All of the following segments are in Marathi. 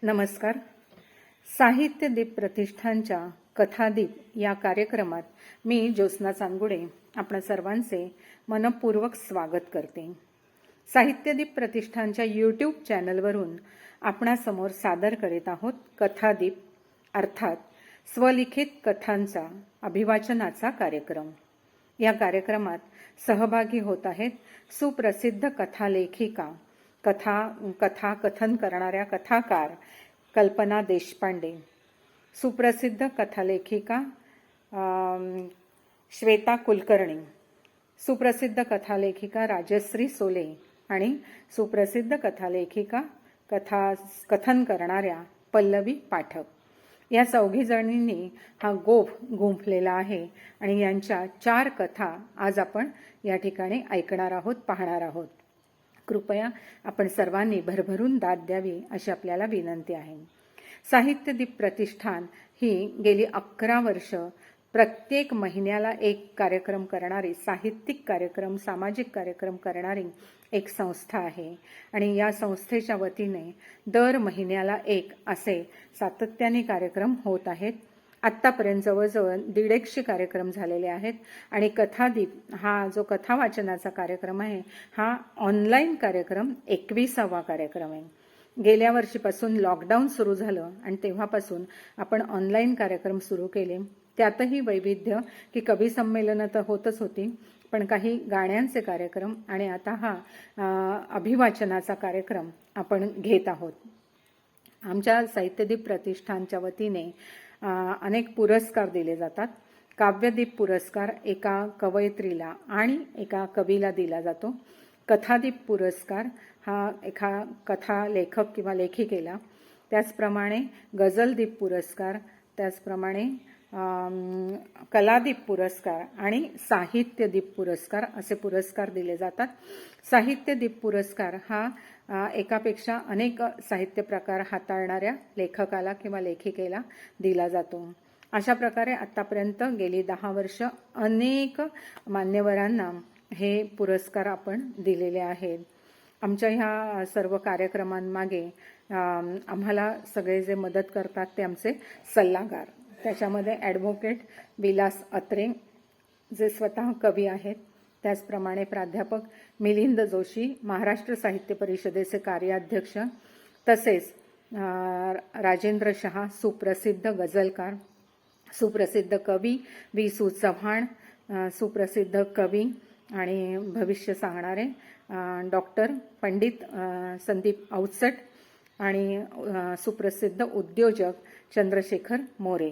नमस्कार. साहित्यदीप प्रतिष्ठानच्या कथादीप या कार्यक्रमात मी ज्योत्स्ना चांदगुडे आपणा सर्वांचे मनपूर्वक स्वागत करते. साहित्यदीप प्रतिष्ठानच्या यूट्यूब चॅनलवरून आपणासमोर सादर करीत आहोत कथादीप, अर्थात स्वलिखित कथांचा अभिवाचनाचा कार्यक्रम. या कार्यक्रमात सहभागी होत आहेत सुप्रसिद्ध कथालेखिका, कथा कथन करणाऱ्या कथाकार कल्पना देशपांडे, सुप्रसिद्ध कथालेखिका श्वेता कुलकर्णी, सुप्रसिद्ध कथालेखिका राजश्री सोले आणि सुप्रसिद्ध कथालेखिका कथन करणाऱ्या पल्लवी पाठक. या चौघी जणींनी हा गोफ गुंफलेला आहे आणि यांच्या 4 कथा आज आपण या ठिकाणी ऐकणार आहोत, पाहणार आहोत. कृपया आपण सर्वांनी भरभरून दाद द्यावी अशी आपल्याला विनंती आहे. साहित्यदीप प्रतिष्ठान ही गेली 11 वर्ष प्रत्येक महिन्याला एक कार्यक्रम करणारी, साहित्यिक कार्यक्रम, सामाजिक कार्यक्रम करणारी एक संस्था आहे आणि या संस्थेच्या वतीने दर महिन्याला एक असे सातत्याने कार्यक्रम होत आहेत. आत्तापर्यंत जवळजवळ 150 कार्यक्रम झालेले आहेत आणि कथादीप हा जो कथा वाचनाचा कार्यक्रम आहे हा ऑनलाईन कार्यक्रम 21वा कार्यक्रम आहे. गेल्या वर्षीपासून लॉकडाऊन सुरू झालं आणि तेव्हापासून आपण ऑनलाईन कार्यक्रम सुरू केले. त्यातही वैविध्य की कवी संमेलनं तर होतच होती, पण काही गाण्यांचे कार्यक्रम आणि आता हा अभिवाचनाचा कार्यक्रम आपण घेत आहोत. आमच्या साहित्यदीप प्रतिष्ठानच्या वतीने अनेक पुरस्कार दिले जातात. काव्यदीप पुरस्कार एका कवयित्रीला आणि एका कवीला दिला जातो. कथादीप पुरस्कार हा एका कथा लेखक किंवा लेखिकेला, त्याचप्रमाणे गझलदीप पुरस्कार, त्याचप्रमाणे कलादीप पुरस्कार आणि साहित्यदीप पुरस्कार असे पुरस्कार दिले जातात. साहित्यदीप पुरस्कार हा एकापेक्षा अनेक साहित्य प्रकार हाताळणाऱ्या लेखकाला किंवा लेखिकेला दिला जातो. अशा प्रकारे आत्तापर्यंत गेली 10 वर्ष अनेक मान्यवरांना हे पुरस्कार आपण दिलेले आहेत. आमच्या ह्या सर्व कार्यक्रमांमागे आम्हाला सगळे जे मदत करतात ते आमचे सल्लागार. त्याच्यामध्ये ॲडव्होकेट विलास अत्रे जे स्वतः कवी आहेत, त्याचप्रमाणे प्राध्यापक मिलिंद जोशी, महाराष्ट्र साहित्य परिषदेचे कार्याध्यक्ष, तसेच राजेंद्र शहा, सुप्रसिद्ध गझलकार, सुप्रसिद्ध कवी वि.सु. चव्हाण, सुप्रसिद्ध कवी आणि भविष्य सांगणारे डॉक्टर पंडित संदीप अवचट आणि सुप्रसिद्ध उद्योजक चंद्रशेखर मोरे.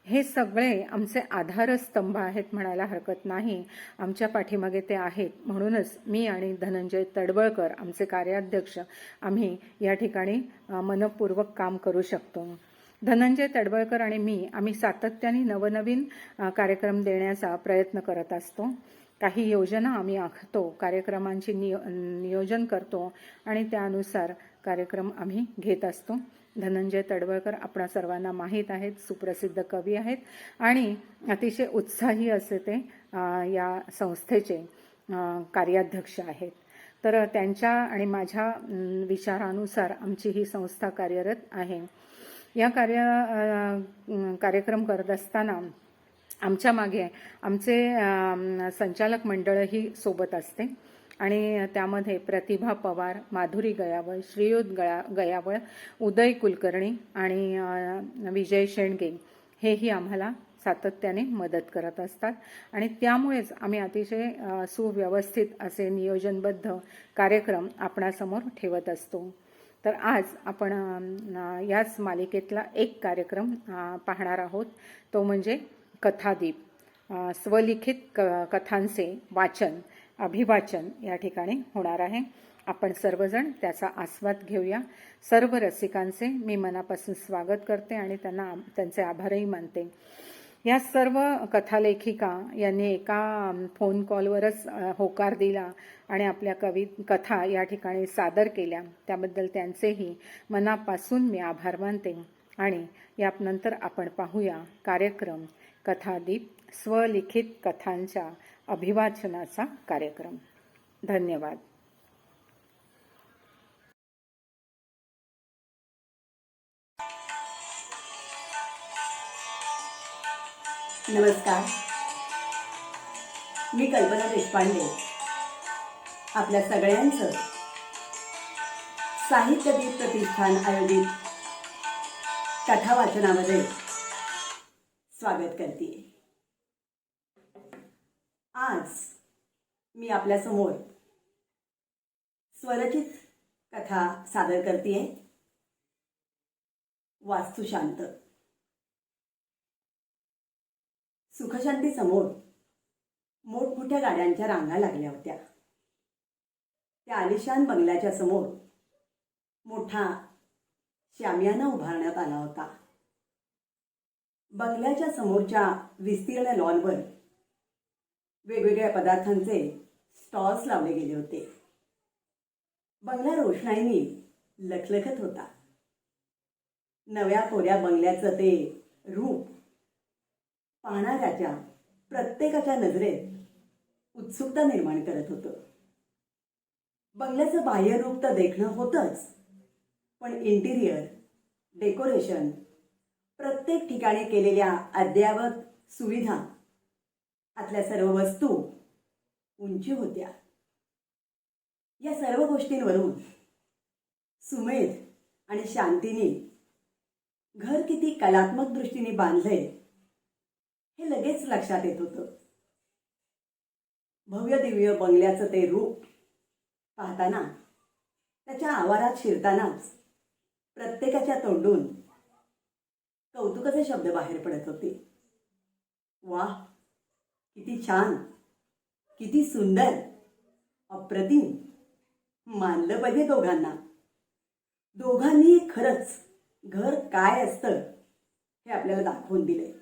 हे सगळे आमचे आधारस्तंभ आहेत म्हणायला हरकत नाही. आमच्या पाठीमागे ते आहेत. म्हणूनच मी आणि धनंजय तडवळकर आमचे कार्याध्यक्ष आम्ही या ठिकाणी मनपूर्वक काम करू शकतो. धनंजय तडवळकर आणि आम्ही सातत्याने नवनवीन कार्यक्रम देण्याचा प्रयत्न करत असतो. काही योजना आम्ही आखतो, कार्यक्रमांची नियोजन करतो आणि त्यानुसार कार्यक्रम आम्ही घेत असतो. धनंजय तडवळकर आपणा सर्वांना माहीत आहेत, सुप्रसिद्ध कवी आहेत आणि अतिशय उत्साही असे ते या संस्थेचे कार्याध्यक्ष आहेत. तर त्यांच्या आणि माझ्या विचारानुसार आमची ही संस्था कार्यरत आहे. या कार्यक्रम करत असताना आमच्या मागे आमचे संचालक मंडळही सोबत असते आणि त्यामध्ये प्रतिभा पवार, माधुरी गयावळ, श्रीयुत गयावळ, उदय कुलकर्णी आणि विजय शेंडगे हेही आम्हाला सातत्याने मदत करत असतात आणि त्यामुळेच आम्ही अतिशय सुव्यवस्थित असे नियोजनबद्ध कार्यक्रम आपणासमोर ठेवत असतो. तर आज आपण याच मालिकेतला एक कार्यक्रम पाहणार आहोत, तो म्हणजे कथादीप. स्वलिखित कथांचे वाचन, अभिवाचन या ठिकाणी होणार आहे. आपण सर्वजण त्याचा आस्वाद घेऊया. सर्व रसिकांचे मी मनापासून स्वागत करते आणि त्यांचे आभारही मानते. या सर्व कथालेखिका यांनी एका फोन कॉलवरच होकार दिला आणि आपल्या कथा या ठिकाणी सादर केल्या. त्याबद्दल त्यांचेही मनापासून मी आभार मानते आणि यानंतर आपण पाहूया कार्यक्रम कथादीप, स्वलिखित कथांच्या अभिवाचनाचा कार्यक्रम. धन्यवाद. नमस्कार. मी कल्पना देशपांडे आपल्या सगळ्यांचं साहित्यदीप प्रतिष्ठान आयोजित कथा वाचनामध्ये स्वागत करते. आज मी आपल्यासमोर स्वरचित कथा सादर करते. वास्तुशांत. सुखशांती समोर मोठमोठ्या गाड्यांच्या रांगा लागल्या होत्या. त्या आलिशान बंगल्याच्या समोर मोठा शामियाना उभारण्यात आला होता. बंगल्याच्या समोरच्या विस्तीर्ण लॉनवर वेगवेगळ्या पदार्थांचे स्टॉल्स लावले गेले होते. बंगला रोषणाईने लखलखत होता. नव्या कोऱ्या बंगल्याचं ते रूप पाहणाऱ्याच्या प्रत्येकाच्या नजरेत उत्सुकता निर्माण करत होतं. बंगल्याचं बाह्य रूप तर देखणं होतंच, पण इंटिरियर, डेकोरेशन, प्रत्येक ठिकाणी केलेल्या अद्ययावत सुविधा, आतल्या सर्व वस्तू उंची होत्या. या सर्व गोष्टींवरून सुमेध आणि शांतीने घर किती कलात्मक दृष्टीने बांधलंय हे लगेच लक्षात येत होतं. भव्य दिव्य बंगल्याचं ते रूप पाहताना, त्याच्या आवारात शिरतानाच प्रत्येकाच्या तोंडून कौतुकाचे शब्द बाहेर पडत होते. वाह, किती छान, किती सुंदर, अप्रतिम. मानलं पाहिजे दोघांना. दोघांनी खरंच घर काय असतं हे आपल्याला दाखवून दिले,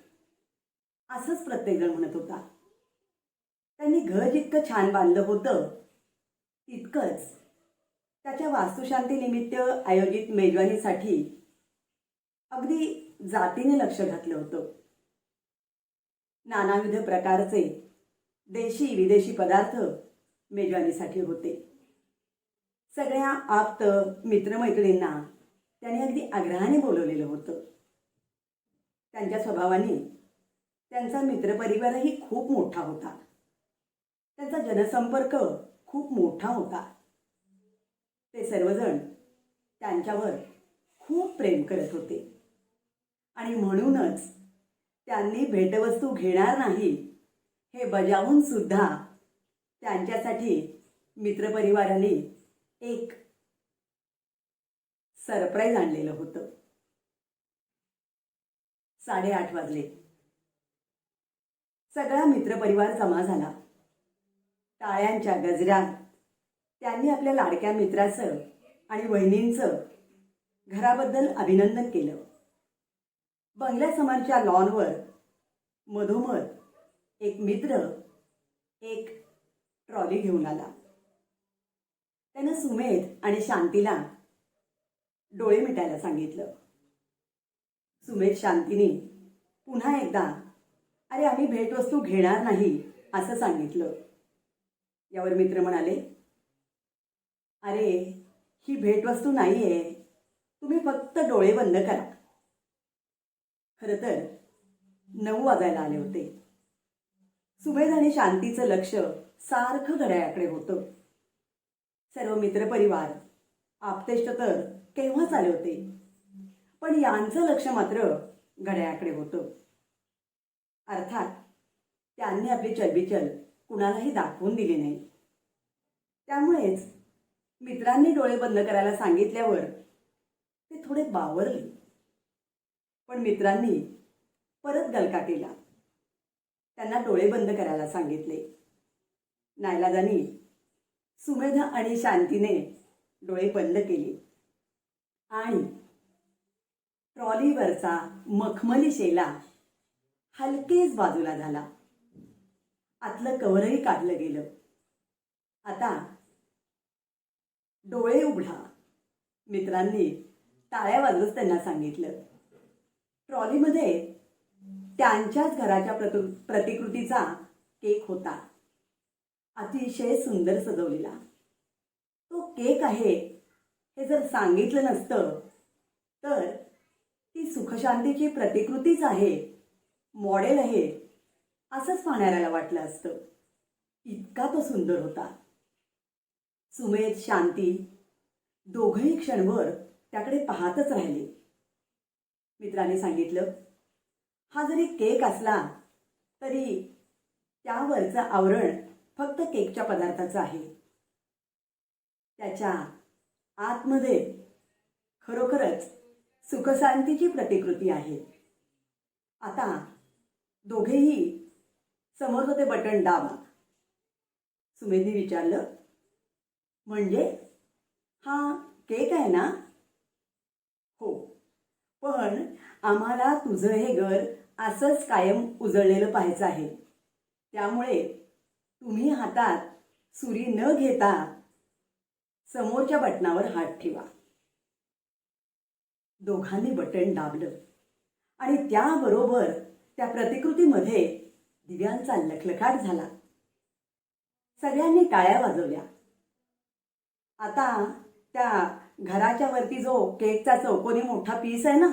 असंच प्रत्येकजण म्हणत होता. त्यांनी घर जितकं छान बांधलं होतं, तितकंच त्याच्या वास्तुशांतीनिमित्त आयोजित मेजवानीसाठी अगदी जातीने लक्ष घातलं होतं. नानाविध प्रकारचे देशी विदेशी पदार्थ मेजवानीसाठी होते. सगळ्या आप्त मित्रमैत्रिणींना त्याने अगदी आग्रहाने बोलवलेलं होतं. त्यांच्या स्वभावाने त्यांचा मित्रपरिवारही खूप मोठा होता. त्यांचा जनसंपर्क खूप मोठा होता. ते सर्वजण त्यांच्यावर खूप प्रेम करत होते आणि म्हणूनच त्यांनी भेटवस्तू घेणार नाही हे बजावून सुद्धा त्यांच्यासाठी मित्रपरिवाराने एक सरप्राईज आणलेलं होतं. 8:30 वाजले. सगळा मित्रपरिवार जमा झाला. टाळ्यांच्या गजरात त्यांनी आपल्या लाडक्या मित्राचं आणि वहिनींचं घराबद्दल अभिनंदन केलं. बंगल्यासमोरच्या लॉनवर मधोमध एक मित्र एक ट्रॉली घेऊन आला. त्यानं सुमेध आणि शांतीला डोळे मिटायला सांगितलं. सुमेध शांतीने पुन्हा एकदा अरे आम्ही भेटवस्तू घेणार नाही असं सांगितलं. यावर मित्र म्हणाले, अरे ही भेटवस्तू नाहीये, तुम्ही फक्त डोळे बंद करा. खरं तर 9 वाजायला आले होते. सुमेध आणि शांतीचं लक्ष सारखं घड्याळाकडे होतं. सर्व मित्रपरिवार आप्तेष्ट तर केव्हाच आले होते, पण यांचं लक्ष मात्र घड्याळाकडे होतं. अर्थात त्यांनी आपली चलबिचल कुणालाही दाखवून दिली नाही. त्यामुळेच मित्रांनी डोळे बंद करायला सांगितल्यावर ते थोडे बावरले. पण मित्रांनी परत गलका केला. त्यांना डोळे बंद करायला सांगितले. नाईलाजाने सुमेध आणि शांतीने डोळे बंद केले आणि ट्रॉलीवरचा मखमली शेला हलकेच बाजूला झाला. आतलं कव्हरही काढलं गेलं. आता डोळे उघडा, मित्रांनी टाळ्या वाजवत त्यांना सांगितलं. ट्रॉलीमध्ये त्यांच्याच घराच्या प्रतिकृतीचा केक होता. अतिशय सुंदर सजवलेला. तो केक आहे हे जर सांगितलं नसतं तर ती सुखशांतीची प्रतिकृतीच आहे, मॉडेल आहे असंच पाहणाऱ्याला वाटलं असतं. इतका तो सुंदर होता. सुमेध, शांती दोघंही क्षणभर त्याकडे पाहतच राहिले. मित्राने सांगितलं, हा जरी केक असला तरी त्यावरचं आवरण फक्त केकच्या पदार्थाचं आहे. त्याच्या आतमध्ये खरोखरच सुखशांतीची प्रतिकृती आहे. आता दोघेही समोरचं ते बटन दाबा. सुमेधने विचारलं, म्हणजे हा केक आहे ना? हो, पण आम्हाला तुझं हे घर असंच कायम उजळलेलं पाहायचं आहे. त्यामुळे तुम्ही हातात सुरी न घेता समोरच्या बटनावर हात ठेवा. दोघांनी बटन दाबलं आणि त्याबरोबर त्या प्रतिकृतीमध्ये दिव्यांचा लखलखाट झाला. सगळ्यांनी टाळ्या वाजवल्या. आता त्या घराच्या वरती जो केकचा चौकोनी मोठा पीस आहे ना,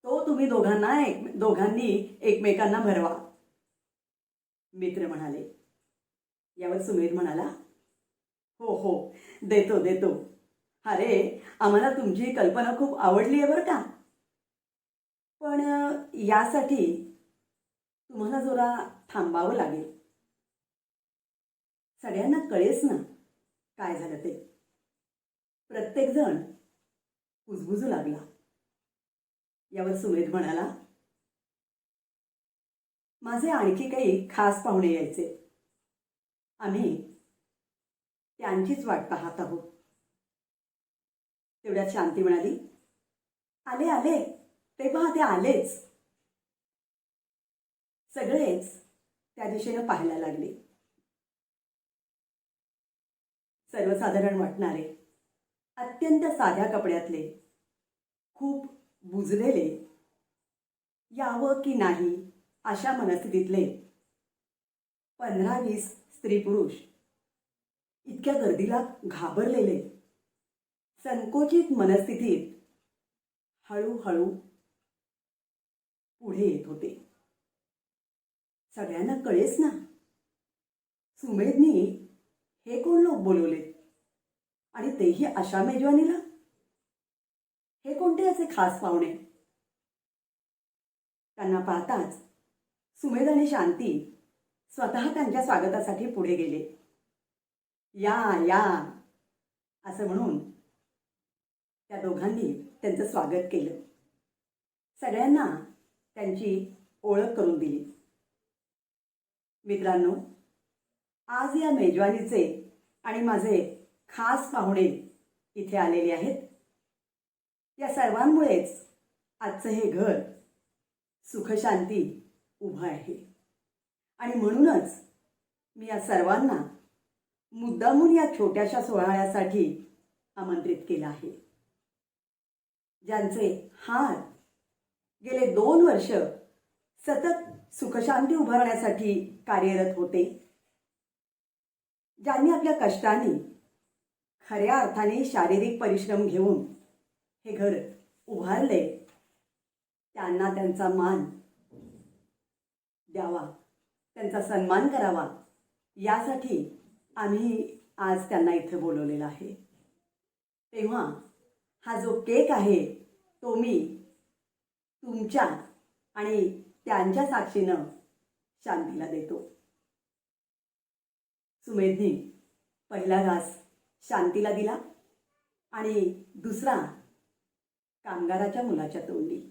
तो तुम्ही दोघांनी एकमेकांना भरवा. मित्र म्हणाले. यावर सुमेध म्हणाला, हो हो, देतो देतो. अरे, आम्हाला तुमची कल्पना खूप आवडली आहे बरं का. पण यासाठी तुम्हाला जरा थांबावं लागेल. सगळ्यांना कळेच ना काय झालं ते. प्रत्येकजण कुजबुजू लागला. यावर सुमेध म्हणाला, माझे आणखी काही खास पाहुणे यायचे. आम्ही त्यांचीच वाट पाहत आहोत. तेवढ्यात शांती म्हणाली, आले आले, ते पहा ते आलेच. सगळेच त्या दिशेनं पाहायला लागले. सर्वसाधारण वाटणारे, अत्यंत साध्या कपड्यातले, खूप बुजलेले, यावं की नाही अशा मनस्थितीतले 15-20 स्त्री पुरुष इतक्या गर्दीला घाबरलेले, संकोचित मनस्थितीत हळूहळू पुढे येत होते. सगळ्यांना कळेच ना, सुमेधनी हे कोण लोक बोलवले आणि तेही अशा मेजवानीला. हे कोणते असे खास पाहुणे? त्यांना पाहताच सुमेध आणि शांती स्वतः त्यांच्या स्वागतासाठी पुढे गेले. या या असं म्हणून त्या दोघांनी त्यांचं स्वागत केलं. सगळ्यांना त्यांची ओळख करून दिली. मित्रांनो, आज या मेजवानीचे आणि माझे खास पाहुणे इथे आलेले आहेत. या सर्वांमुळेच आजचं हे घर सुखशांती उभं आहे. आणि म्हणूनच मी या सर्वांना मुद्दामून या छोट्याशा सोहळ्यासाठी आमंत्रित केलं आहे. ज्यांचे हात गेले 2 वर्ष सतत सुखशांती उभारण्यासाठी कार्यरत होते, ज्यांनी आपल्या कष्टाने खऱ्या अर्थाने शारीरिक परिश्रम घेऊन हे घर उभारले, त्यांना त्यांचा मान द्यावा, त्यांचा सन्मान करावा, यासाठी आम्ही आज त्यांना इथे बोलवलेलं आहे. तेव्हा हा जो केक आहे तो मी तुमच्या आणि त्यांच्या साक्षीनं शांतीला देतो. सुमेधनी पहिला घास शांतीला दिला आणि दुसरा कामगाराच्या मुलाच्या तोंडी.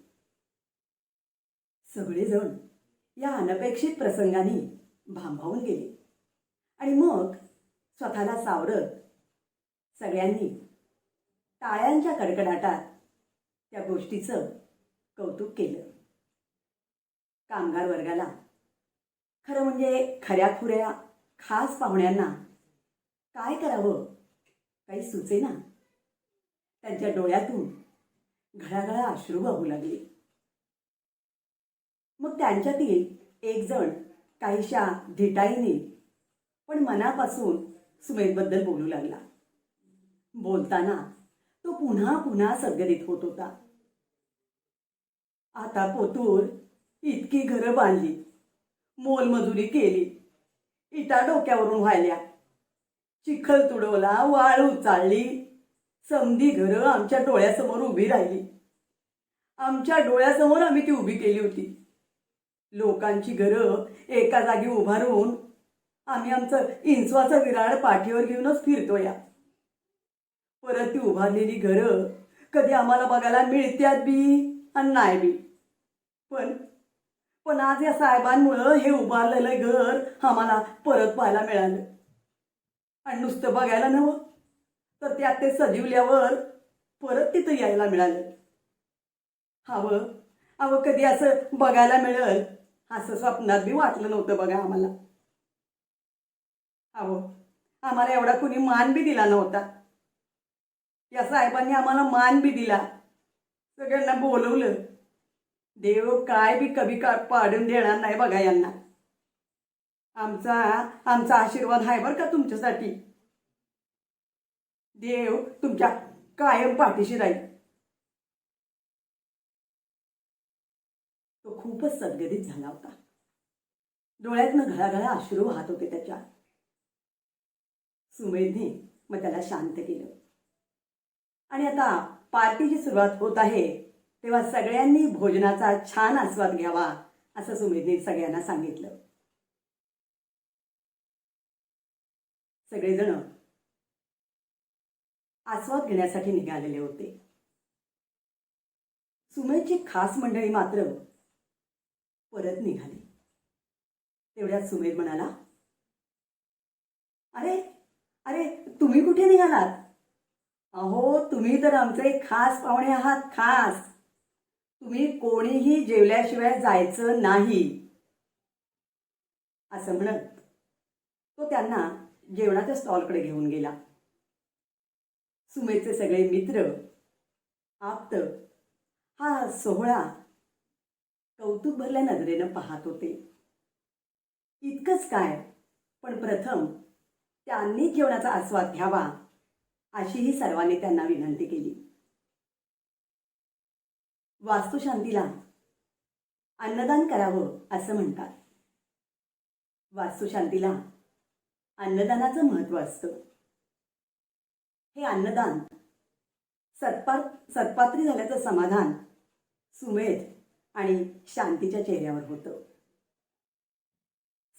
सगळेजण या अनपेक्षित प्रसंगाने भांबावून गेले आणि मग स्वतःला सावरत सगळ्यांनी टाळ्यांच्या कडकडाटात त्या गोष्टीचं कौतुक केलं. कामगार वर्गाला, खरं म्हणजे खऱ्याखुऱ्या खास पाहुण्यांना काय करावं काही सुचेना. त्यांच्या डोळ्यातून घळाघळा अश्रू वाहू लागले. मग त्यांच्यातील एक जण काहीशा धिटाईने पण मनापासून सुमेधबद्दल बोलू लागला. बोलताना तो पुन्हा पुन्हा सद्गदित होत होता. आता पोतूर इतकी घरं बांधली, मोलमजुरी केली, इटा डोक्यावरून व्हायल्या, चिखल तुडवला, वाळ उचाळली, समधी घरं आमच्या डोळ्यासमोर उभी राहिली. आमच्या डोळ्यासमोर आम्ही ती उभी केली होती. लोकांची घरं एका जागी उभारून आम्ही आमचं इंचवाचं विराड पाठीवर घेऊनच फिरतोया. परत ती उभारलेली घरं कधी आम्हाला बघायला मिळत्यात बी आणि नाही बी. पण पण आज या साहेबांमुळं हे उभारलेलं घर आम्हाला परत पाहायला मिळालं. आणि नुसतं बघायला नव्हं, तर त्यात ते सजवल्यावर परत तिथं यायला मिळालं. हवं कधी असं बघायला मिळेल असं स्वप्नात बी वाटलं नव्हतं बघा आम्हाला. आम्हाला एवढा कुणी मान बी दिला नव्हता. या साहेबांनी आम्हाला मान बी दिला, सगळ्यांना बोलवलं. देव काय बी कमी का पाडून देणार नाही बघा यांना. आमचा आशीर्वाद आहे बरं का तुमच्यासाठी. देव तुमच्या कायम पाठीशी राहील. तो खूपच सद्गदित झाला होता. डोळ्यातनं घळाघळा अश्रू वाहत होते त्याच्या. सुमेधने मग त्याला शांत केलं. आणि आता पार्टीची सुरुवात होत आहे, तेव्हा सगळ्यांनी भोजनाचा छान आस्वाद घ्यावा असं सुमेधने सगळ्यांना सांगितलं. सगळेजण आस्वाद घेण्यासाठी निघालेले होते. सुमेधची खास मंडळी मात्र परत निघाली. तेवढ्यात सुमेध म्हणाला, अरे अरे तुम्ही कुठे निघालात? अहो तुम्ही तर आमचे खास पाहुणे आहात, खास. तुम्ही कोणीही जेवल्याशिवाय जायचं नाही. असं म्हणत तो त्यांना जेवणाच्या स्टॉलकडे घेऊन गेला. सुमेधचे सगळे मित्र आप्त हा सोहळा कौतुक भरल्या नजरेनं पाहत होते. इतकंच काय, पण प्रथम त्यांनी जेवणाचा आस्वाद घ्यावा अशीही सर्वांनी त्यांना विनंती केली. वास्तुशांतीला अन्नदान करावं असं म्हणतात. वास्तुशांतीला अन्नदानाचं महत्त्व असतं. हे अन्नदान सत्पात्री झाल्याचं समाधान सुमेध आणि शांतीच्या चेहऱ्यावर होतं.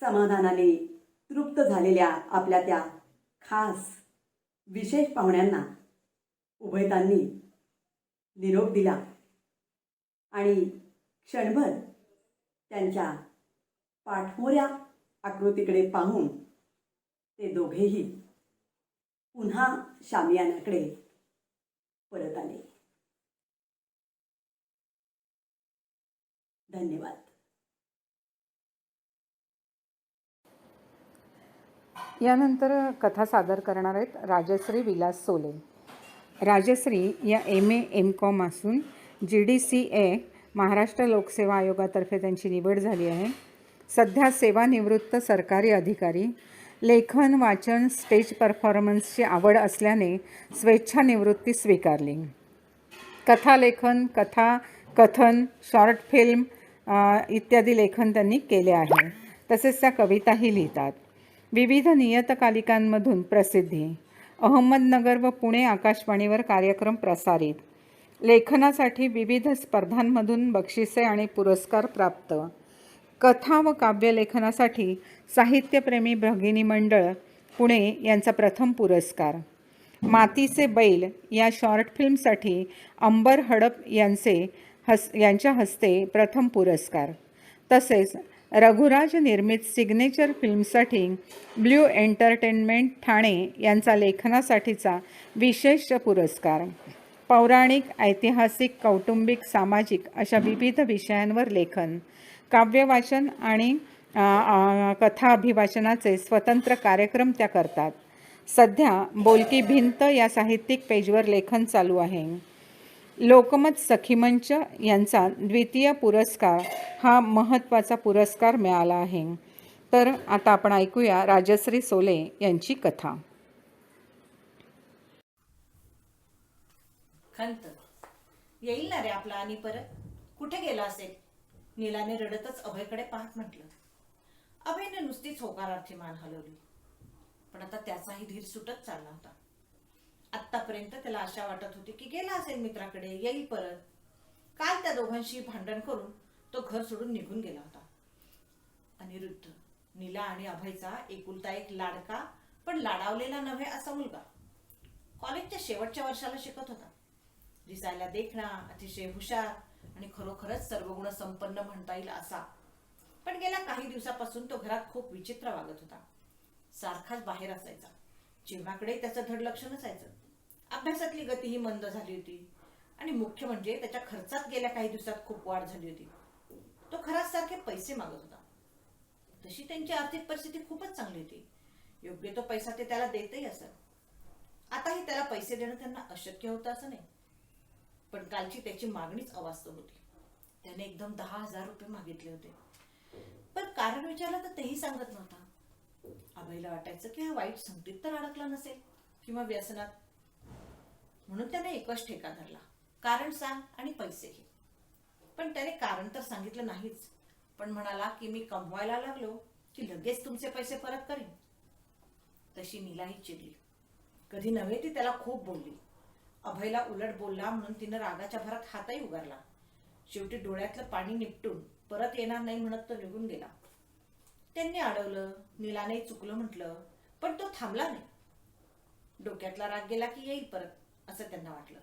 समाधानाने तृप्त झालेल्या आपल्या त्या खास विशेष पाहुण्यांना उभयतांनी निरोप दिला आणि क्षणभर त्यांच्या पाठमोऱ्या आकृतीकडे पाहून ते दोघेही पुन्हा शामियानाकडे परत आले. धन्यवाद. यानंतर कथा सादर करणार आहेत राजश्री विलास सोले. राजश्री या MA MCOM असून GDCA महाराष्ट्र लोकसेवा आयोगातर्फे त्यांची निवड झाली आहे. सध्या सेवानिवृत्त सरकारी अधिकारी. लेखन, वाचन, स्टेज परफॉर्मन्सची आवड असल्याने स्वेच्छानिवृत्ती स्वीकारली. कथालेखन, कथन, शॉर्ट फिल्म इत्यादी लेखन त्यांनी केले आहे. तसेच त्या कविताही लिहितात. विविध नियतकालिकांमधून प्रसिद्धी. अहमदनगर व पुणे आकाशवाणीवर कार्यक्रम प्रसारित. लेखनासाठी विविध स्पर्धांमधून बक्षिसे आणि पुरस्कार प्राप्त. कथा व काव्यलेखनासाठी साहित्यप्रेमी भगिनी मंडळ पुणे यांचा प्रथम पुरस्कार. मातीचे बैल या शॉर्ट फिल्मसाठी अंबर हडप यांच्या हस्ते प्रथम पुरस्कार. तसेच रघुराज निर्मित सिग्नेचर फिल्मसाठी ब्ल्यू एंटरटेनमेंट ठाणे यांचा लेखनासाठीचा विशेष पुरस्कार. पौराणिक, ऐतिहासिक, कौटुंबिक, सामाजिक अशा विविध विषयांवर लेखन, काव्यवाचन आणि कथा अभिवाचनाचे स्वतंत्र कार्यक्रम त्या करतात. सध्या बोलकी भिंत या साहित्यिक पेजवर लेखन चालू आहे. लोकमत सखीमंच यांचा द्वितीय पुरस्कार हा महत्त्वाचा पुरस्कार मिळाला आहे. तर आता आपण ऐकूया राजश्री सोले यांची कथा. खंत. येईल ना रे आपला आणि परत. कुठे गेला असेल? नीलाने रडतच अभयकडे पाहत म्हटलं. अभयने नुसतीच होकारार्थी मान हलवली. पण आता त्याचाही धीर सुटत चालला होता. आत्तापर्यंत त्याला आशा वाटत होती की गेला असेल मित्राकडे, येईल परत. काल त्या दोघांशी भांडण करून तो घर सोडून निघून गेला होता. अनिरुद्ध, नीला आणि अभयचा एकुलता एक लाडका पण लाडावलेला नव्हे असा मुलगा. कॉलेजच्या शेवटच्या वर्षाला शिकत होता. दिसायला देखणा, अतिशय हुशार आणि खरोखरच सर्व गुण संपन्न म्हणता येईल असा. पण गेल्या काही दिवसापासून तो घरात खूप विचित्र वागत होता. सारखाच बाहेर असायचा. जेवणाकडे त्याचं धड लक्ष नसायचं. अभ्यासातली गतीही मंद झाली होती आणि मुख्य म्हणजे त्याच्या खर्चात गेल्या काही दिवसात खूप वाढ झाली होती. तो खराच सारखे पैसे मागत होता. तशी त्यांची आर्थिक परिस्थिती खूपच चांगली होती. योग्य तो पैसा ते त्याला देतही असत. आताही त्याला पैसे देणं त्यांना अशक्य होतं असं नाही. पण कालची त्याची मागणीच अवास्तव होती. त्याने एकदम 10,000 रुपये मागितले होते. पण कारण विचारलं तर तेही सांगत नव्हता. अभयला वाटायचं की हा वाईट संगतीत तर अडकला नसेल किंवा व्यसनात. म्हणून त्याने एकच ठेका धरला, कारण सांग आणि पैसे घे. पण त्याने कारण तर सांगितलं नाहीच, पण म्हणाला की मी कमवायला लागलो की लगेच तुमचे पैसे परत करीन. तशी नीलाही चिडली. कधी नव्हे ती त्याला खूप बोलली. अभयला उलट बोलला म्हणून तिनं रागाच्या भरात हातही उगारला. शेवटी डोळ्यातलं पाणी निपटून परत येणार नाही म्हणत तो निघून गेला. त्यांनी अडवलं, नीलाने चुकलं म्हटलं, पण तो थांबला नाही. डोक्यातला राग गेला की येईल परत असं त्यांना वाटलं.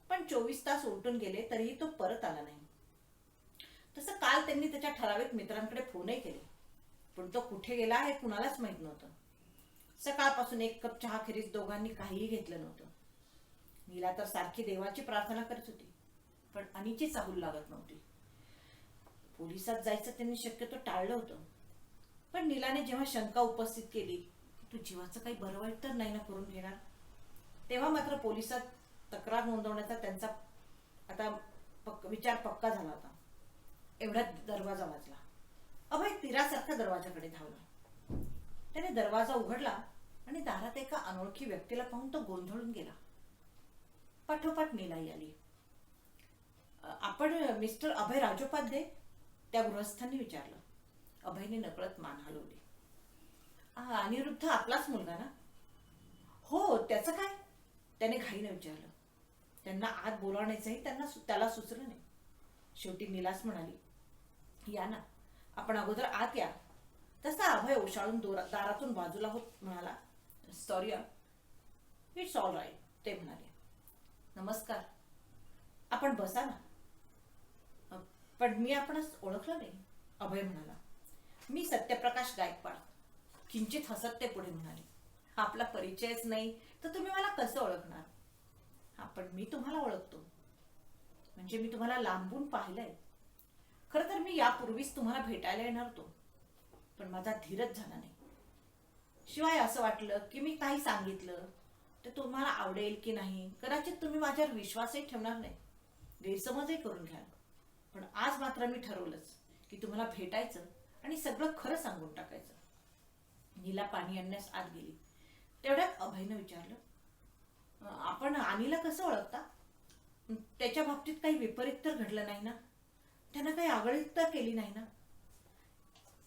पण 24 तास उलटून गेले तरीही तो परत आला नाही. तसं काल त्यांनी त्याच्या ठराविक मित्रांकडे फोनही केले, पण तो कुठे गेला हे कुणालाच माहित नव्हतं. सकाळपासून एक कप चहा खेरीज दोघांनी काहीही घेतलं नव्हतं. नीला तर सारखी देवाची प्रार्थना करत होती, पण अनिची चाहूल लागत नव्हती. पोलिसात जायचं त्यांनी शक्यतो टाळलं होतं. पण नीलाने जेव्हा शंका उपस्थित केली, तू जीवाचं काही बरं वाईट तर नाही ना करून घेणार, तेव्हा मात्र पोलिसात तक्रार नोंदवण्याचा त्यांचा आता विचार पक्का झाला होता. एवढ्यात दरवाजा वाजला. अभय तीरासारखा दरवाजाकडे धावला. त्याने दरवाजा उघडला आणि दारात एका अनोळखी व्यक्तीला पाहून तो गोंधळून गेला. पाठोपाठ नीलाई आली. आपण मिस्टर अभय राजोपाध्ये? त्या गृहस्थांनी विचारलं. अभयने नकळत मान हलवली. अनिरुद्ध आपलाच मुलगा ना? हो, त्याचं काय? त्याने घाईने विचारलं. त्यांना आत बोलावण्याचंही त्याला सुचलं नाही. शेवटी नीलाच म्हणाली, या ना, आपण अगोदर आत या. तसा अभय ओशाळून दारातून बाजूला होत म्हणाला, सॉरी, इट्स ऑल राईट. ते म्हणाले, नमस्कार, आपण बसा ना. पण मी आपणच ओळखलं नाही. अभय म्हणाला, मी सत्यप्रकाश गायकवाड. किंचित हसत ते पुढे म्हणाले, आपला परिचयच नाही तर तुम्ही मला कसं ओळखणार? पण मी तुम्हाला ओळखतो. म्हणजे मी तुम्हाला लांबून पाहिलंय. खरं तर मी यापूर्वीच तुम्हाला भेटायला येणार होतो, पण माझा धीरच झाला नाही. शिवाय असं वाटलं की मी काही सांगितलं तर तुम्हाला आवडेल की नाही, कदाचित तुम्ही माझ्यावर विश्वासही ठेवणार नाही, गैरसमजही करून घ्याल. पण आज मात्र मी ठरवलंच की तुम्हाला भेटायचं आणि सगळं खरं सांगून टाकायचं. नीला पाणी आणण्यास आत गेली. तेवढ्यात अभयनं विचारलं, आपण अनिला कसं ओळखता? त्याच्या बाबतीत काही विपरीत तर घडलं नाही ना? त्यानं काही आगळीक तर केली नाही ना?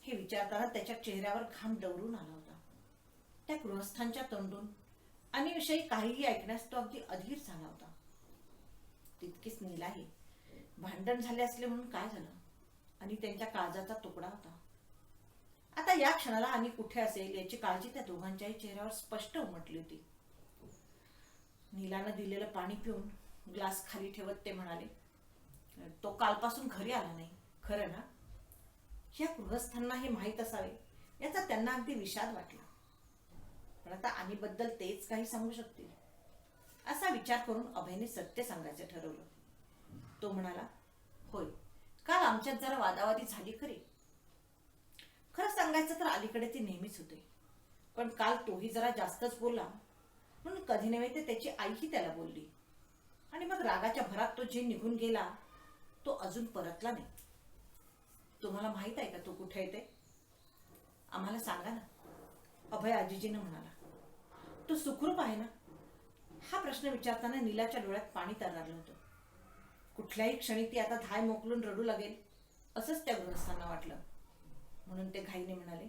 हे विचारताना त्याच्या चेहऱ्यावर घाम डवरून आला होता. त्या गृहस्थांच्या तोंडून अनिविषयी काहीही ऐकण्यास तो अगदी अधीर झाला होता. तितकीच नीलाही. भांडण झाले असले म्हणून काय झालं? आणि त्यांच्या काळजाचा तुकडा होता. आता या क्षणाला आणि कुठे असेल याची काळजी त्या दोघांच्याही चेहऱ्यावर स्पष्ट उमटली होती. नीलानं दिलेलं पाणी पिऊन ग्लास खाली ठेवत ते म्हणाले, तो कालपासून घरी आला नाही, खरं ना? या गृहस्थांना हे माहीत असावे याचा त्यांना अगदी विषाद वाटला. पण आता अनिबद्दल तेच काही सांगू शकतील असा विचार करून अभयने सत्य सांगायचं ठरवलं. तो म्हणाला, होय, काल आमच्यात जरा वादावादी झाली खरी. खरं सांगायचं तर अलीकडे ती नेहमीच होते, पण काल तोही जरा जास्तच बोलला म्हणून कधी नव्हे ते त्याची आईही त्याला बोलली. आणि मग रागाच्या भरात तो जे निघून गेला तो अजून परतला नाही. तुम्हाला माहित आहे का तो कुठे येते? आम्हाला सांगा ना, अभय आजीजीनं म्हणाला. तो सुखरूप आहे ना? हा प्रश्न विचारताना नीलाच्या डोळ्यात पाणी तरळलं होतं. कुठल्याही क्षणी ती आता धाय मोकलून रडू लागेल असंच त्या गृहस्थांना वाटलं. म्हणून ते घाईने म्हणाले,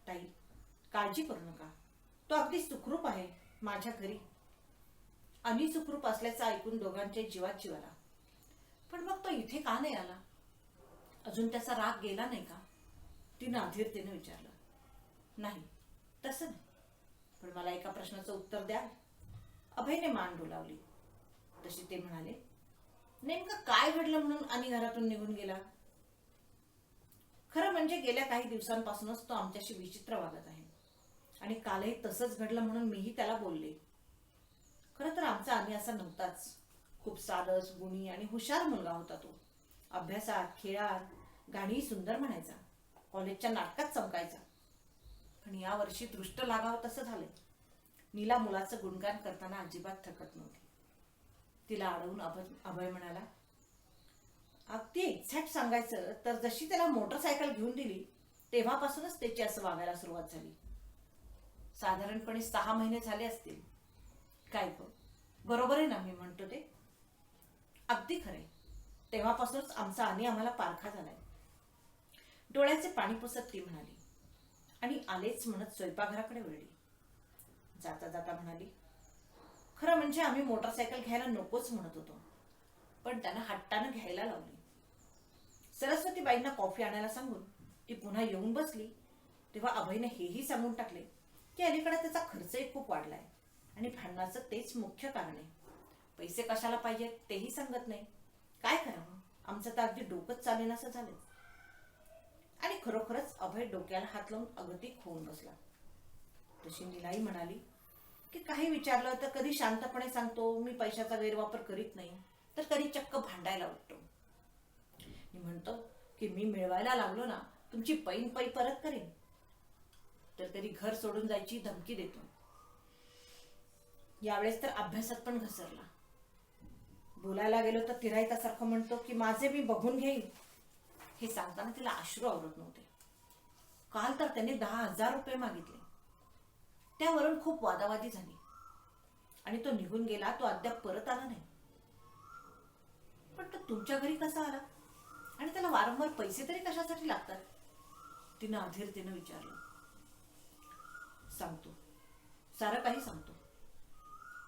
ताई, काळजी करू नका, तो अगदी सुखरूप आहे माझ्या घरी. आणि सुखरूप असल्याचं ऐकून दोघांच्या जीवात जीव आला. पण मग तो इथे का नाही आला? अजून त्याचा राग गेला नाही का? तिनं अधीरतेने विचारलं. नाही, तसं नाही. पण मला एका प्रश्नाचं उत्तर द्या. अभयने मान डोलावली. तशी ते म्हणाले, नेमकं काय घडलं म्हणून आणि घरातून निघून गेला? खरं म्हणजे गेल्या काही दिवसांपासूनच तो आमच्याशी विचित्र वागत आहे. आणि कालही तसंच घडलं म्हणून मीही त्याला बोलले. खरं तर आमचा आणि असा नव्हताच. खूप सारस, गुणी आणि हुशार मुलगा होता तो. अभ्यासात, खेळात, गाणीही सुंदर म्हणायचा. कॉलेजच्या नाटकात चमकायचा. पण या वर्षी दृष्ट लागावं तसं झालंय. नीला मुलाचं गुणगान करताना अजिबात थकत नव्हती. तिला अडवून अभय म्हणाला, अगदी एक्झॅक्ट सांगायचं तर जशी त्याला मोटरसायकल घेऊन दिली तेव्हापासूनच त्याची असं वागायला सुरुवात झाली. साधारणपणे 6 महिने झाले असतील. काय बरोबर आहे ना मी म्हणतो ते? अगदी खरे. तेव्हापासूनच आमचा आणि आम्हाला पारखा झालाय. डोळ्याचे पाणी पुसत ती म्हणाली आणि आलेच म्हणत स्वयंपाकघराकडे वळली. जाता जाता म्हणाली, खरं म्हणजे आम्ही मोटरसायकल घ्यायला नकोच म्हणत होतो, पण त्यांना हट्टानं घ्यायला लावली. सरस्वतीबाईंना कॉफी आणायला सांगून ती पुन्हा येऊन बसली तेव्हा अभयने हेही सांगून टाकले की अलीकडे त्याचा खर्चही खूप वाढलाय आणि भांडणाचं तेच मुख्य कारण आहे. पैसे कशाला पाहिजेत तेही सांगत नाही. काय करावं? आमचं तर अगदी डोकंच चालेनासं झालं. आणि खरोखरच अभय डोक्याला हात लावून अगतिक होऊन बसला. तशी नीलाही म्हणाली की काही विचारलं तर कधी शांतपणे सांगतो मी पैशाचा गैरवापर करीत नाही, तर कधी चक्क भांडायला उठतो. मी म्हणतो की मी मिळवायला लागलो ना तुमची पैन पै परत करेन, तर कधी घर सोडून जायची धमकी देतो. यावेळेस तर अभ्यासात पण घसरला. बोलायला गेलो तर तिरायतासारखं म्हणतो की माझे मी बघून घेईन. हे सांगताना तिला अश्रू आवरत नव्हते. काल तर त्याने 10,000 रुपये मागितले. त्यावरून खूप वादावादी झाली आणि तो निघून गेला. तो अद्याप परत आला नाही. पण तो तुमच्या घरी कसा आला आणि त्याला वारंवार पैसे तरी कशासाठी लागतात? तिनं अधीरतेनं विचारलं. सांगतो, सारं काही सांगतो.